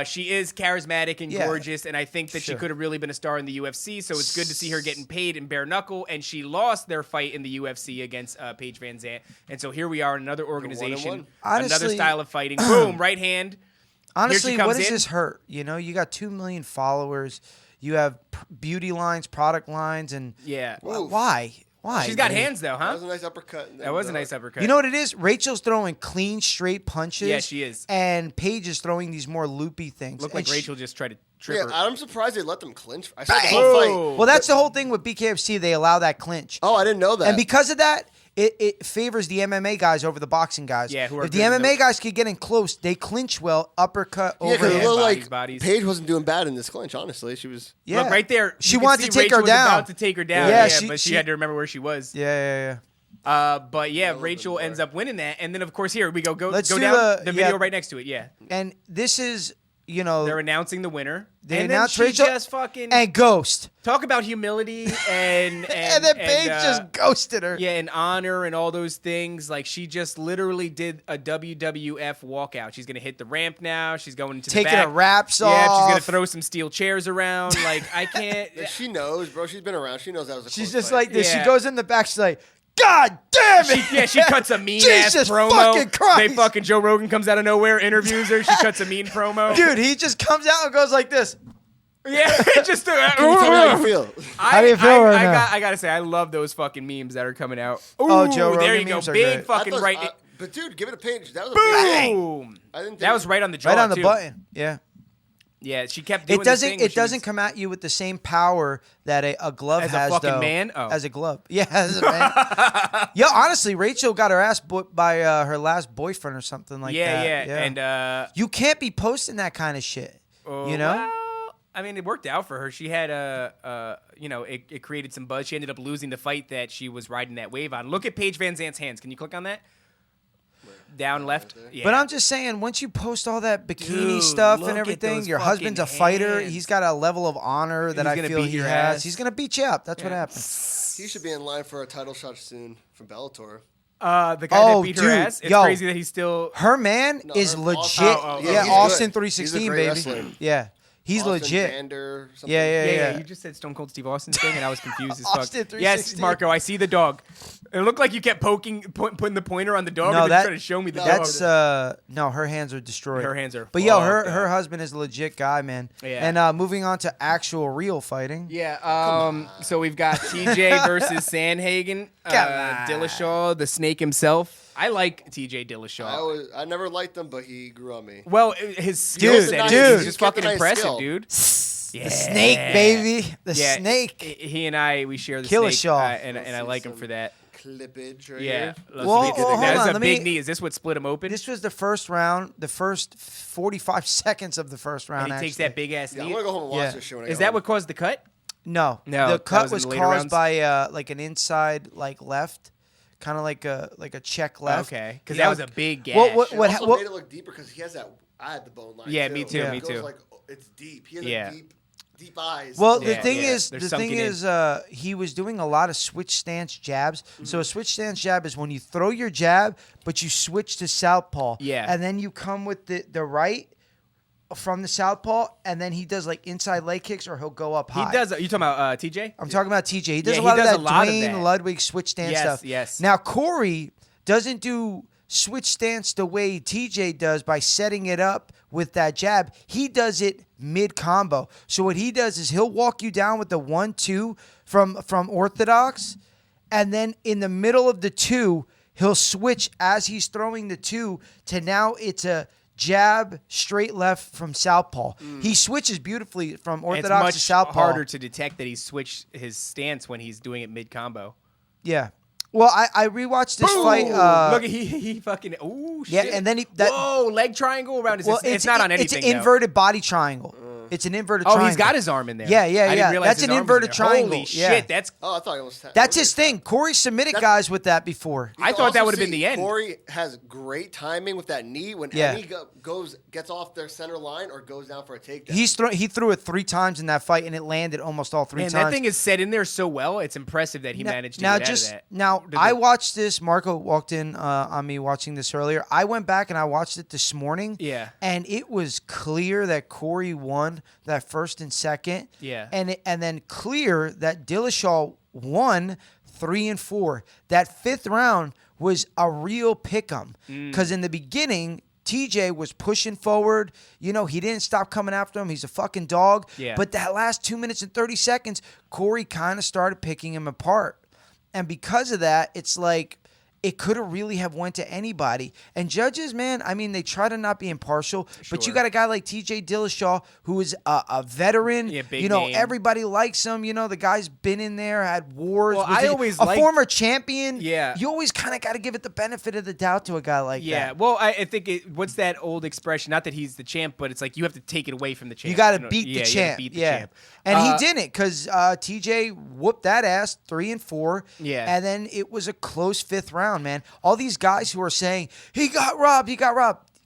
She is charismatic and Yeah. gorgeous, and I think that she Sure. could have really been a star in the UFC. So it's good to see her getting paid in bare knuckle. And she lost their fight in the UFC against Paige Van Zant. And so here we are in another organization, one. another Honestly- style of fighting. Boom, right hand. Honestly, comes what does in. this hurt? You know, you got 2 million followers. You have beauty lines, product lines, and Yeah, Oof. why? she's got dude? hands though, That huh? was a nice uppercut. and then That was a the- nice uppercut. You know what it is? Rachel's throwing clean, straight punches. Yeah, she is. And Paige is throwing these more loopy things. Looked And like Rachel just tried to trip Yeah, her. I'm surprised they let them clinch. I saw the Bang! whole fight. Whoa. Well, that's the whole thing with BKFC. They allow that clinch. Oh, I didn't know that. And because of that, it favors the MMA guys over the boxing guys. Yeah, who are if the good in MMA those- guys could get in close, they clinch well, uppercut, yeah, because it overhand. looked like bodies. Paige wasn't doing bad in this clinch. Honestly, she was. Yeah. Look right there. She You can wanted see to take Rachel her was down. About to take her down. Yeah, But she she- had to remember where she was. Yeah. But yeah, little bit Rachel more. ends up winning that, and then of course here we go. Let's Go do down the- video yeah. right next to it. Yeah, And this is, you know, they're announcing the winner. they and announced then she Rachel just fucking and Ghost. talk about humility and And then Paige just ghosted her. yeah, and honor and all those things. Like she just literally did a WWF walkout. She's gonna hit the ramp now. She's going to Taking the back. her wraps Yeah, she's gonna off. throw some steel chairs around. Like I can't. She knows, bro. She's been around. She knows that was a She's close just fight. like this. Yeah. She goes in the back. She's like, God damn it. She cuts a mean ass Jesus promo. fucking Christ. They fucking Joe Rogan comes out of nowhere, interviews her. She cuts a mean promo. Dude, he just comes out and goes like this. Yeah, just Can you tell me how you feel? How do you feel right now? I gotta say, I love those fucking memes that are coming out. Oh, Joe Rogan there you go, memes are big great. fucking right. But dude, give it a pinch. That was a big Boom! I didn't think That was right on the jaw. Right on the too. button. Yeah. Yeah, she kept doing It doesn't. This thing where It she doesn't was- come at you with the same power that a glove As a has. fucking though, man? Oh. As a glove. Yeah, as a man. Yeah, honestly, Rachel got her ass by her last boyfriend or something like Yeah, that. yeah, and you can't be posting that kind of shit. You know. well, I mean, it worked out for her. She had it created some buzz. She ended up losing the fight that she was riding that wave on. Look at Paige Van Zant's hands. Can you click on that? Down left. Yeah. But I'm just saying, once you post all that bikini Dude, stuff look and at everything, those your husband's a fucking fighter. hands. He's got a level of honor that He's I gonna feel beat he your has. ass. He's gonna beat you up. That's what happens. he should be in line for a title shot soon from Bellator. The guy Oh, that beat dude, her ass. It's yo. crazy that he's still. Her man No, is her- legit. Austin- Yeah, he's Austin good. 316, He's a great baby. wrestler. Yeah, he's Austin legit. Vander, something. Yeah. You just said Stone Cold Steve Austin's thing, and I was confused as Austin fuck. 316. Yes, Marco, I see the dog. It looked like you kept putting the pointer on the dog, No, and then that- trying to show me the That's dog. no, her hands are destroyed. Her hands are But yo, fucked her up. husband is a legit guy, man. Yeah. And moving on to actual real fighting. Yeah, so we've got TJ versus Sandhagen. Come on. Dillashaw, the snake himself. I like TJ Dillashaw. I never liked him, but he grew on me. Well, his Dude, skill set dude. is He's just got the fucking nice impressive, skill. dude. The snake, baby. The Yeah, snake. He and we share the Dillashaw. snake, and I like him for that. Clippage right Yeah, here. Well, hold that is on, a let big me- knee. Is this what split him open? This was the first round, the first 45 seconds of the first round. and he takes actually. that big ass Yeah, I'm knee. gonna go home and watch Yeah. this shit when I Is get that home. what caused the cut? No, No, the that cut was in was the later caused rounds? by like an inside like left, kind of like a check left. Okay, because You that know, was a big gash. what- It what- also what- made it look deeper because he has that. I had the bone line. Yeah, me too, It me goes too. Like, it's deep. He has Yeah. deep eyes. Well, Yeah, the thing yeah. is, They're the sunken thing in. is, he was doing a lot of switch stance jabs. So a switch stance jab is when you throw your jab, but you switch to southpaw. Yeah. And then you come with the right from the southpaw, and then he does like inside leg kicks, or he'll go up he high. does. You talking about TJ? I'm talking about TJ. He does Yeah, a he lot does of a that lot of Dwayne that. Ludwig switch stance Yes, stuff. yes. Now Corey doesn't do switch stance the way TJ does by setting it up with that jab. He does it mid combo. So what he does is he'll walk you down with the 1-2 from orthodox, and then in the middle of the 2, he'll switch as he's throwing the 2 to now it's a jab straight left from southpaw. He switches beautifully from It's orthodox much to southpaw. harder to detect that he switched his stance when he's doing it mid combo. Yeah. Well, I rewatched this fight. Look, he fucking ooh shit. Yeah, and then whoa, leg triangle around his. well, it's not on anything. It's an inverted body triangle. It's an inverted Oh, triangle. he's got his arm in there. Yeah, yeah, I didn't yeah. realize That's his an arm was in inverted there. triangle. Holy Yeah. shit, that's. Oh, I thought it was. That's his thing. Corey submitted guys with that before. You I can thought that also would've been see the end. Corey has great timing with that knee when Yeah. any gets off their center line or goes down for a takedown. He threw it 3 times in that fight, and it landed almost all 3 Man, times. that thing is set in there so well. It's impressive that he managed to now get just out of that. now Did I the- watched this. Marco walked in on me watching this earlier. I went back and I watched it this morning. Yeah. and it was clear that Corey won that first and second. Yeah. and then clear that Dillashaw won 3 and 4. That 5th round was a real pick'em because in the beginning, TJ was pushing forward. You know, he didn't stop coming after him. He's a fucking dog. Yeah. But that last 2 minutes and 30 seconds, Corey kind of started picking him apart. And because of that, it's like it could have really have went to anybody. And judges, man, I mean, they try to not be impartial, but you Sure. got a guy like TJ Dillashaw who is a veteran. Yeah, big you know, name. everybody likes him. You know, the guy's been in there, had wars. Well, was I a always a liked- former champion. Yeah. You always kind of got to give it the benefit of the doubt to a guy like Yeah, that. well, I think what's that old expression? Not that he's the champ, but it's like you have to take it away from the champ. You got to know? beat Yeah, the you gotta champ. beat the yeah. champ. And he didn't because TJ whooped that ass 3 and 4. Yeah. And then it was a close 5th round, man. All these guys who are saying, he got robbed.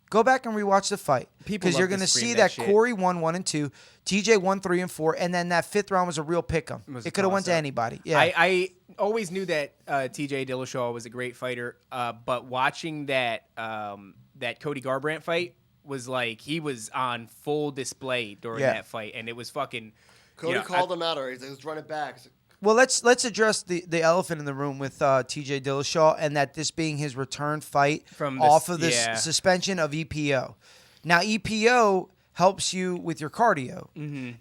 Go back and rewatch the fight. People Because love you're to going to scream see that that shit. Corey won 1 and 2. TJ won 3 and 4. And then that 5th round was a real pick'em. was It a could have went to toss-up. anybody. Yeah. I always knew that TJ Dillashaw was a great fighter, but watching that Cody Garbrandt fight was like he was on full display during Yeah. that fight, and it was fucking. Cody you know, called him out already. He was running back. He's like, Well, let's address the elephant in the room with TJ Dillashaw and that this being his return fight From this- off of the yeah. suspension of EPO. Now, EPO helps you with your cardio.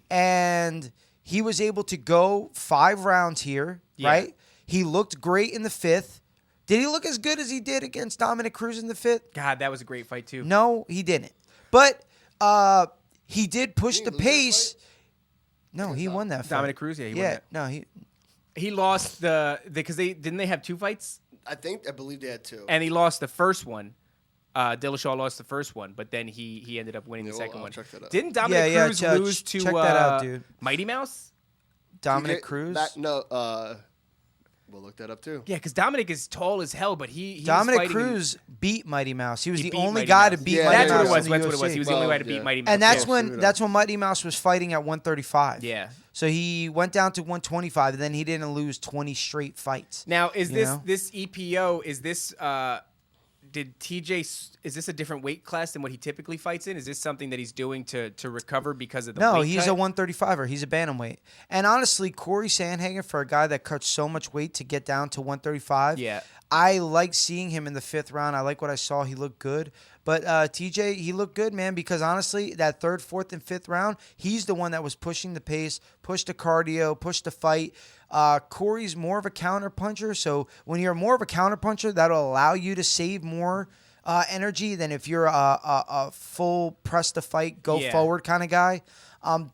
And he was able to go 5 rounds here, right? He looked great in the 5th. Did he look as good as he did against Dominic Cruz in the 5th? God, that was a great fight too. No, he didn't. But he did push the pace. No, he won that fight. Dominic Cruz, he won that. No, he lost because they have 2 fights. I believe they had 2. And he lost the first one. Dillashaw lost the first one, but then he ended up winning the second one. Check that out. Didn't Dominic Cruz lose to check that out, dude. Mighty Mouse? Dominic Cruz? We'll look that up too. Yeah, because Dominic is tall as hell, but he Dominic Cruz beat Mighty Mouse. He was the only Mighty guy Mouse. to beat Yeah, Mighty That's Mouse. what it was. in That's the what it was. UFC. He was the only guy to beat Mighty Mouse. And that's when Mighty Mouse was fighting at 135. Yeah. So he went down to 125, and then he didn't lose 20 straight fights. Now, is this EPO? Is this did TJ? Is this a different weight class than what he typically fights in? Is this something that he's doing to recover because of the No, weight he's cut? a 135er. He's a bantamweight. And honestly, Corey Sandhagen, for a guy that cuts so much weight to get down to 135, Yeah. I like seeing him in the 5th round. I like what I saw. He looked good. But TJ, he looked good, man, because honestly, that 3rd, 4th, and 5th round, he's the one that was pushing the pace, pushed the cardio, pushed the fight. Corey's more of a counter puncher, so when you're more of a counter puncher, that'll allow you to save more energy than if you're a full press to fight, go forward kind of guy.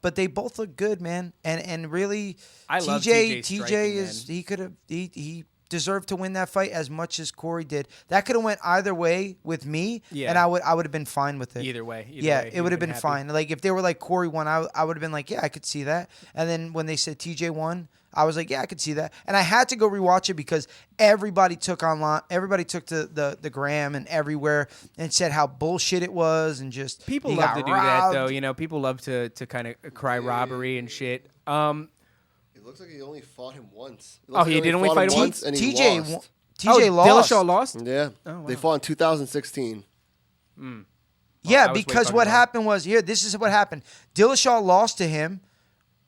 But they both look good, man, and really, I love TJ's striking, TJ he deserved to win that fight as much as Corey did. That could have went either way with me, and I would have been fine with it. Either way, it would have been fine. Like if they were like Corey won, I would have been like, yeah, I could see that. And then when they said TJ won, I was like, yeah, I could see that. And I had to go rewatch it because everybody took to the gram and everywhere and said how bullshit it was and just people love to do that though. You know, people love to kind of cry robbery and shit. It looks like he only fought him once. He did only fight him once, and he TJ lost. lost. Dillashaw lost. Yeah, they fought in 2016. Yeah, because what happened was this is what happened. Dillashaw lost to him,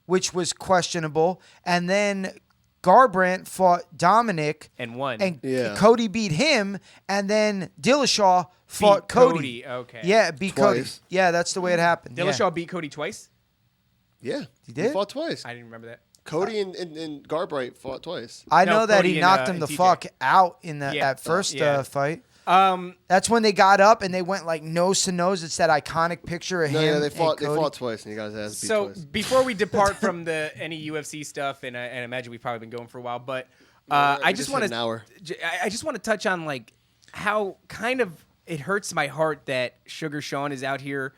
which was questionable, and then Garbrandt fought Dominic and won, and Cody beat him, and then Dillashaw fought Cody. Okay, yeah, beat Cody. Yeah, that's the way it happened. Dillashaw beat Cody twice. Yeah, he did. He fought twice. I didn't remember that. Cody and Garbrandt fought twice. I know that Cody he knocked and, him the TJ. fuck out in that first fight. That's when they got up and they went like nose to nose. It's that iconic picture of him. Yeah, they fought. And They Cody. fought twice, and you guys asked beat So twice. before we depart from any UFC stuff, and I imagine we've probably been going for a while, but I just want to touch on like how kind of it hurts my heart that Sugar Sean is out here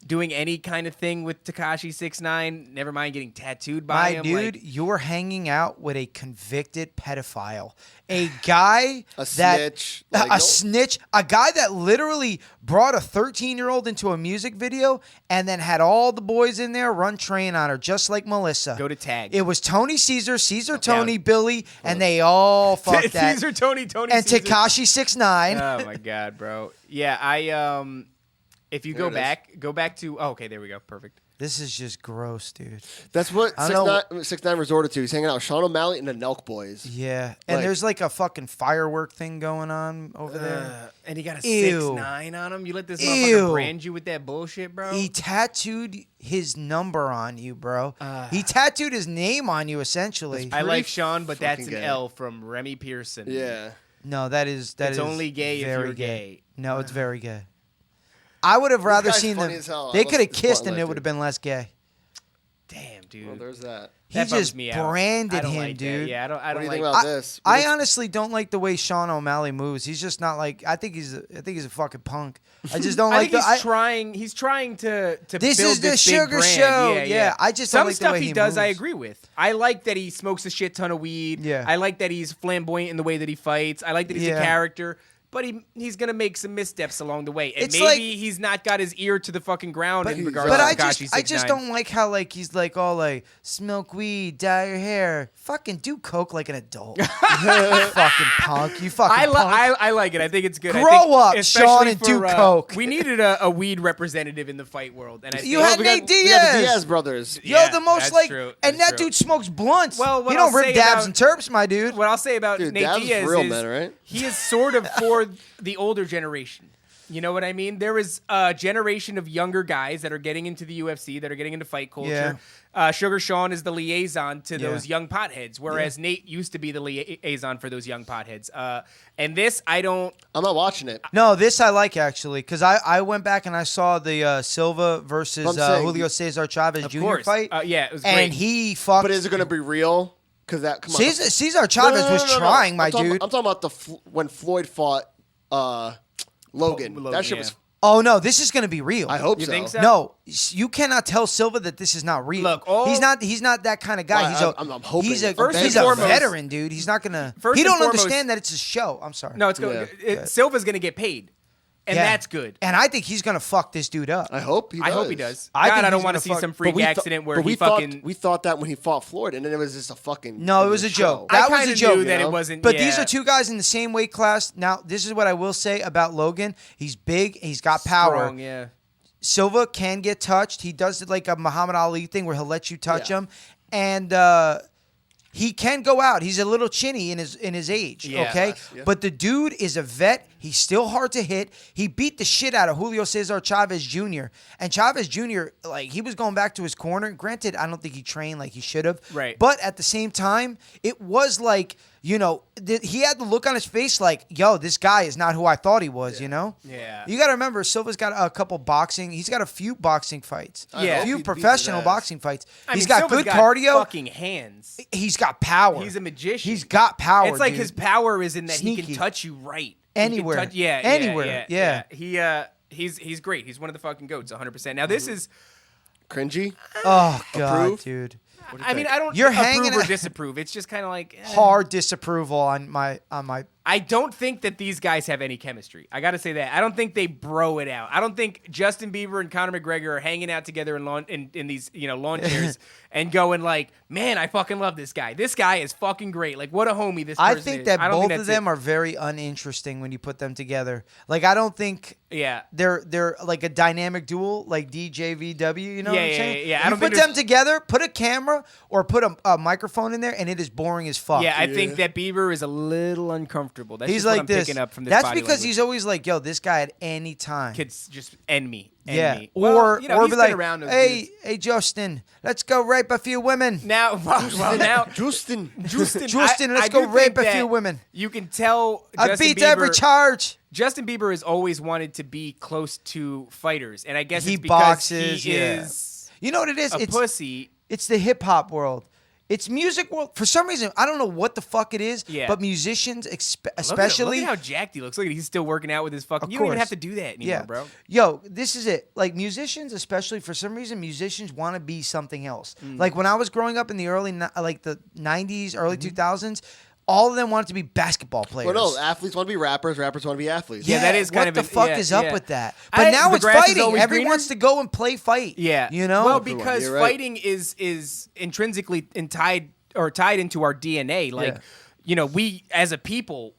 doing any kind of thing with Tekashi 6ix9ine. Never mind getting tattooed by him. Dude, you're hanging out with a convicted pedophile, a guy snitch, snitch, a guy that literally brought a 13-year-old into a music video and then had all the boys in there run train on her, just like Melissa. Go to tag. It was Tony Caesar, Tony, Billy, and they all fucked that. Caesar, Tony, and Caesar. Tekashi 6ix9ine. Oh my god, bro. Yeah, if you go back to okay, there we go. Perfect. This is just gross, dude. That's what 6ix9ine resorted to. He's hanging out with Sean O'Malley and the Nelk Boys. Yeah, and there's like a fucking firework thing going on over there. And he got a 6ix9ine on him. You let this motherfucker brand you with that bullshit, bro? He tattooed his number on you, bro. He tattooed his name on you, essentially. I like Sean, but that's an gay. L from Remy Pearson. Yeah. No, it's only gay if you're gay. No, it's very gay. I would have rather seen them. They could have kissed and it would have been less gay. Damn, dude. Well, there's that. He just branded him, like dude. That. Yeah, I don't What do you like think about this? I honestly don't like the way Sean O'Malley moves. He's just not like. I think he's a fucking punk. I just don't like. He's trying to. This build is the big Sugar brand. Show. Yeah. I just some don't like stuff the way he does. moves. I agree with. I like that he smokes a shit ton of weed. Yeah. I like that he's flamboyant in the way that he fights. I like that he's a character. But he's gonna make some missteps along the way, and maybe he's not got his ear to the fucking ground in regards to Tekashi 6ix9ine. I just don't like how like he's like all like smoke weed, dye your hair, fucking do coke like an adult. You fucking punk, you fucking punk. I like it. I think it's good. Grow up, Sean, and do coke. We needed a weed representative in the fight world, and you had Nate Diaz. We had the Diaz brothers. The most like, and that dude smokes blunts. Well, he don't rip dabs and terps, my dude. What I'll say about Nate Diaz is real men, right? He is sort of for the older generation. You know what I mean? There is a generation of younger guys that are getting into the UFC, that are getting into fight culture. Sugar Sean is the liaison to those young potheads, whereas Nate used to be the liaison for those young potheads. And this, I'm not watching it. No, this I like, actually, because I went back and I saw the Silva versus Julio Cesar Chavez Jr. fight. Yeah, it was great. And he fucked. But is it going to be real? Because that come on. Cesar Chavez was trying, my dude. I'm talking about when Floyd fought Logan. That shit was. Oh no, this is going to be real. I hope you so. think so? No, you cannot tell Silva that this is not real. Look, he's not that kind of guy. I'm hoping. He's a foremost, veteran, dude. He's not gonna. First He and don't foremost- understand that it's a show. I'm sorry. No, it's good. Silva's going to get paid. And that's good. And I think he's gonna fuck this dude up. I hope he does. I hope he does. I think God, I don't he's want to gonna see some fuck- freak accident where he fucking. We thought that when he fought Floyd, and then it was just a fucking. No, it was a joke. I That was kinda a joke. knew that it wasn't. But yeah. these are two guys in the same weight class. Now, this is what I will say about Logan. He's big. He's got power. Strong, yeah. Silva can get touched. He does it like a Muhammad Ali thing where he'll let you touch him. And he can go out. He's a little chinny in his age, okay? Yeah. But the dude is a vet. He's still hard to hit. He beat the shit out of Julio Cesar Chavez Jr. And Chavez Jr., like, he was going back to his corner. Granted, I don't think he trained like he should have. Right. But at the same time, it was like, you know, he had the look on his face like, yo, this guy is not who I thought he was, you know? Yeah. You got to remember, Silva's got a couple boxing. He's got a few boxing fights. Yeah. A few He professional beat his ass. boxing fights. I He's mean, got Silva's good cardio. Fucking hands. He's got power. He's a magician. He's got power. It's like dude. his power is in that he Sneaky. can touch you right. Anywhere. He can touch, Anywhere. Yeah. He's great. He's one of the fucking goats, 100%. Now this is. Cringy. Oh god, Approve? dude. I mean, I don't. You're approve hanging or at- disapprove. It's just kind of like Hard disapproval on my. I don't think that these guys have any chemistry. I got to say that. I don't think they bro it out. I don't think Justin Bieber and Conor McGregor are hanging out together in these, lawn chairs and going like, man, I fucking love this guy. This guy is fucking great. Like, what a homie this person I think is. that I don't both think of that's them are very uninteresting when you put them together. Like, I don't think Yeah. they're like a dynamic duel, like DJVW. You know what I'm Yeah, saying? yeah. I You don't put think them together, put a camera or put a microphone in there, and it is boring as fuck. Yeah, I think that Bieber is a little uncomfortable. That's He's just like what I'm this. picking up from this That's body because language. he's always like, yo, this guy at any time. Kids just end me. End Yeah, me. or he's be been like, around those hey, dudes. Justin, let's go rape a few women. Now, now, Justin. Justin, let's go do rape think a few that women. You can tell I Justin beat Bieber, every charge. Justin Bieber has always wanted to be close to fighters, and I guess He it's because boxes, he yeah. is You know what it is? a pussy. It's the hip hop world. It's music world. For some reason, I don't know what the fuck it is, Yeah. but musicians, especially. Look at how jacked he looks. Look at he's still working out with his fucking. Of You don't even course. have to do that anymore, bro. Yo, this is it. Like musicians, especially for some reason, musicians want to be something else. Mm. Like when I was growing up in the the 90s, early Mm-hmm. 2000s, all of them wanted to be basketball players. Well, no, athletes want to be rappers. Rappers want to be athletes. Yeah, that is kind what of the an- fuck yeah, is up yeah. with that? But now the it's grass is fighting. always Everyone greener? wants to go and play fight. Yeah, you know. Well, Everyone, because you're right. fighting is intrinsically tied into our DNA. Like, we as a people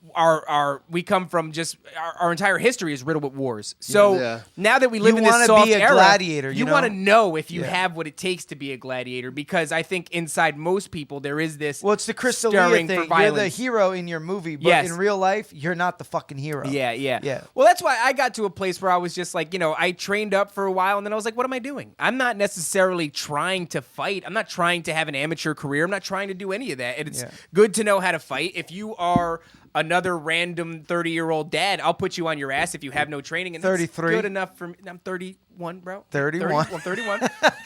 we come from just our entire history is riddled with wars. So Yeah. now that we live You in this wanna soft be a era, gladiator, you you want to know? know if you have what it takes to be a gladiator, because I think inside most people there is this. Well, it's the Crystal stirring thing. for You're violence. the hero in your movie, but Yes. in real life, you're not the fucking hero. Yeah. Well, that's why I got to a place where I was just like, I trained up for a while, and then I was like, what am I doing? I'm not necessarily trying to fight. I'm not trying to have an amateur career. I'm not trying to do any of that. And it's good to know how to fight. If you are another random 30-year-old dad, I'll put you on your ass if you have no training. And that's 33. good enough for me. I'm 31, bro. 31. 31.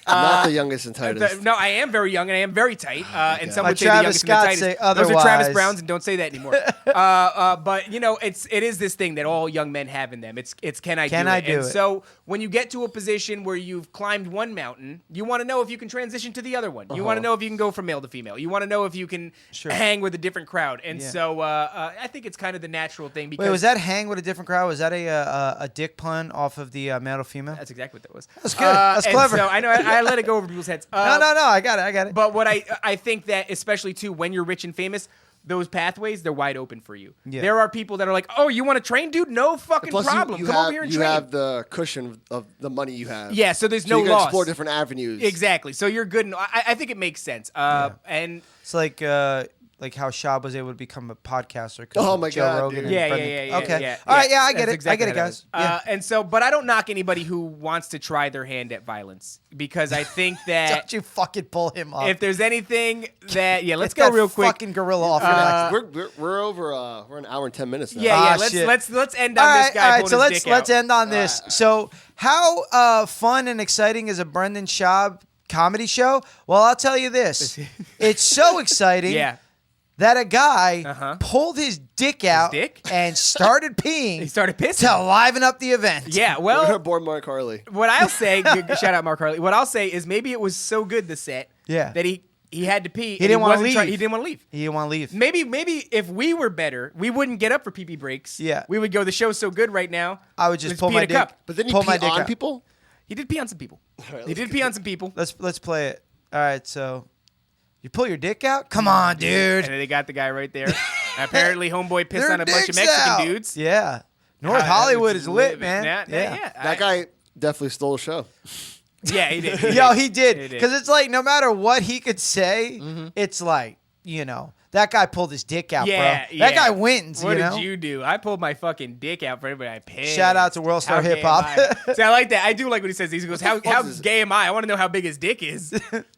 Not the youngest and tightest. No, I am very young and I am very tight. And some But would say the Travis youngest and the Scott tightest. say Those are Travis otherwise. Browns, and don't say that anymore. But it is this thing that all young men have in them. It's can I do it? And so when you get to a position where you've climbed one mountain, you want to know if you can transition to the other one. You want to know if you can go from male to female. You want to know if you can hang with a different crowd. And so I think it's kind of the natural thing. Because Wait, was that hang with a different crowd? Was that a dick pun off of the male to female? That's exactly what that was. That's good. That's and clever. So I know I let it go over people's heads. No, I got it. But what I think that especially too when you're rich and famous, those pathways they're wide open for you. Yeah. There are people that are like, oh, you want to train, dude? No fucking Plus, problem. you Come have, over here and you train. have the cushion of the money you have. Yeah, so there's So no you can loss. explore different avenues. Exactly. So you're good. I think it makes sense. And It's like like how Shab was able to become a podcaster. 'Cause Oh of my Joe God, Rogan dude. and Yeah, Brendan. yeah. Okay. All right. Yeah, I get That's it. exactly I get it, how guys. that is. And so, but I don't knock anybody who wants to try their hand at violence because I think that Don't you fucking pull him up. if there's anything that, let's Get go that real quick. Fucking gorilla off your neck. We're over. We're an hour and 10 minutes now. Yeah, shit. let's end on All this right, guy. all right. pulling So his let's dick let's out. end on this. So how fun and exciting is a Brendan Schaub comedy show? Well, I'll tell you this. It's so exciting. Yeah. That a guy pulled his dick out dick? and started peeing. He started pissing. to liven up the event. Yeah, We're well, gonna board Mark Harley. what I'll say, shout out Mark Harley. What I'll say is maybe it was so good the set that he had to pee. He didn't want to leave. He didn't want to leave. He didn't want to leave. Maybe if we were better, we wouldn't get up for pee breaks. Yeah. we would go. The show's so good right now. I would just let's pull pee my in a dick. cup. But then he pull my pee dick on out. people. He did pee on some people. right, He did pee on some people. Let's play it. All right, so you pull your dick out? Come on, dude. And then they got the guy right there. Apparently, homeboy pissed Their on a bunch of dicks Mexican out. dudes. Yeah. North Hollywood is lit, man. Yeah. That guy definitely stole the show. Yeah, he did. Yo, he did. He did. Because it's like no matter what he could say, it's like, that guy pulled his dick out, Yeah, bro. yeah. That guy wins, What you know? did you do? I pulled my fucking dick out for everybody. I pissed. Shout out to World Star How gay Hip Hop. am I? See, I like that. I do like what he says. He goes, "How fuck is- gay am I? I want to know how big his dick is."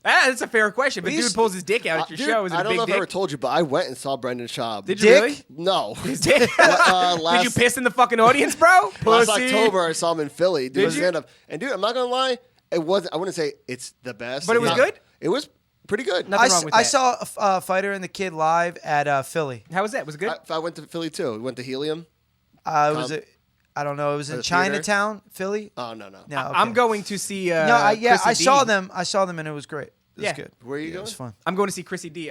That's a fair question. But He's- dude pulls his dick out at your Dude, show. Is it I a don't big know if I dick? ever told you, but I went and saw Brendan Schaub. Did you Dick? really? No. His dick? Did last, you piss in the fucking audience, bro? last Pussy. October, I saw him in Philly. Doing Did you? stand-up. And dude, I'm not gonna lie, it wasn't. I wouldn't say it's the best, But it was good? It was pretty good. Nothing wrong with I that. saw a Fighter and the Kid live at Philly. How was that? Was it good? I went to Philly too. We went to Helium. It was I don't know. It was in the theater? Chinatown, Philly. Oh no. No, okay. I'm going to see. No, I Chrissy saw D. them. I saw them, and it was great. It was Yeah. good. Where are you It going? was fun. I'm going to see Chrissy D.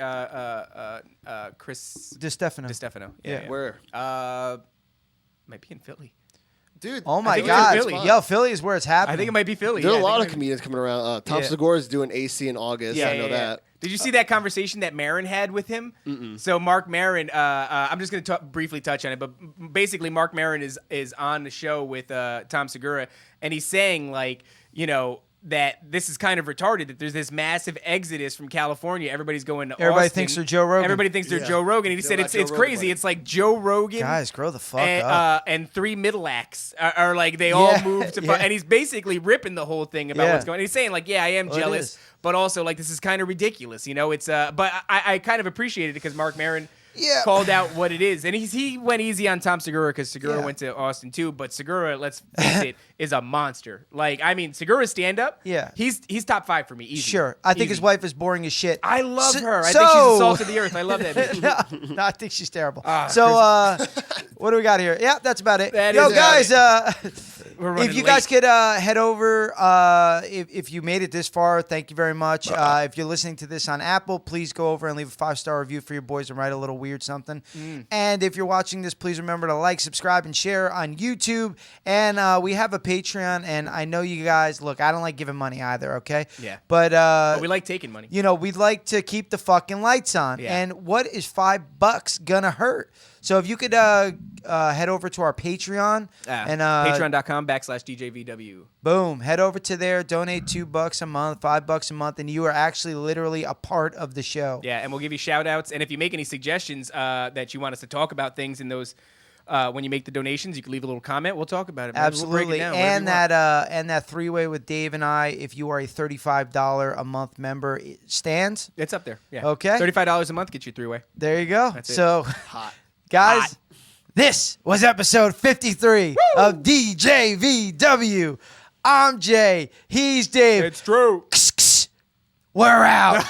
Chris DiStefano. DiStefano. Yeah. Where? Might be in Philly. Dude. Oh my think it's in God! Philly. Yo, Philly is where it's happening. I think it might be Philly. There are Yeah, a lot I of think it might be- comedians coming around. Tom Yeah. Segura is doing AC in August. Yeah, I know that. Did you see that conversation that Maron had with him? So Mark Maron, I'm just going to briefly touch on it, but basically Mark Maron is on the show with Tom Segura, and he's saying that this is kind of retarded, that there's this massive exodus from California. Everybody's going to Everybody Austin. thinks they're Joe Rogan. Everybody thinks they're Yeah. Joe Rogan. And he They're said not it's Joe Rogan, crazy. buddy. It's like Joe Rogan. Guys, grow the fuck and, up. and three middle acts are like they all Yeah, move to, yeah. and he's basically ripping the whole thing about Yeah. what's going on. He's saying like, yeah, I am Well, it jealous, is. but also like this is kind of ridiculous, It's but I kind of appreciated it because Mark Maron Yeah. called out what it is, and he went easy on Tom Segura because Segura Yeah. went to Austin too. But Segura, let's face it, is a monster. Like I mean, Segura's stand up, Yeah. he's top 5 for me. Easy. Sure. I think Easy. his wife is boring as shit. I love So- her. I think she's the salt of the earth. I love that bitch. no, I think she's terrible. Ah, So, what do we got here? Yeah, that's about it. That Yo, is guys, We're running if you late. guys could head over, if you made it this far, thank you very much. If you're listening to this on Apple, please go over and leave a 5-star review for your boys and write a little weird something. And if you're watching this, please remember to like, subscribe, and share on YouTube. And we have a Patreon, and I know you guys, look, I don't like giving money either, okay? Yeah. But we like taking money. we'd like to keep the fucking lights on. Yeah. And what is $5 gonna hurt? So if you could head over to our Patreon and Patreon.com/DJVW. boom, head over to there, donate $2 a month, $5 a month, and you are actually literally a part of the show. Yeah, and we'll give you shout outs. And if you make any suggestions that you want us to talk about things in those, when you make the donations, you can leave a little comment. We'll talk about it. Man. We'll break it Absolutely. down, And whatever you want. that 3-way with Dave and I, if you are a $35 a month member, it stands. It's up there. Yeah. Okay. $35 a month gets you 3-way. There you go. That's it. So, Hot. guys, Hot. this was episode 53 of DJVW. I'm Jay. He's Dave. It's true. We're out.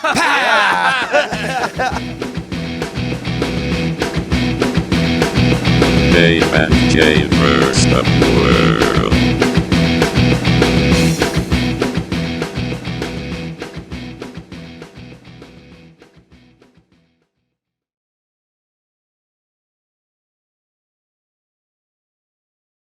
Dave and Jay first up.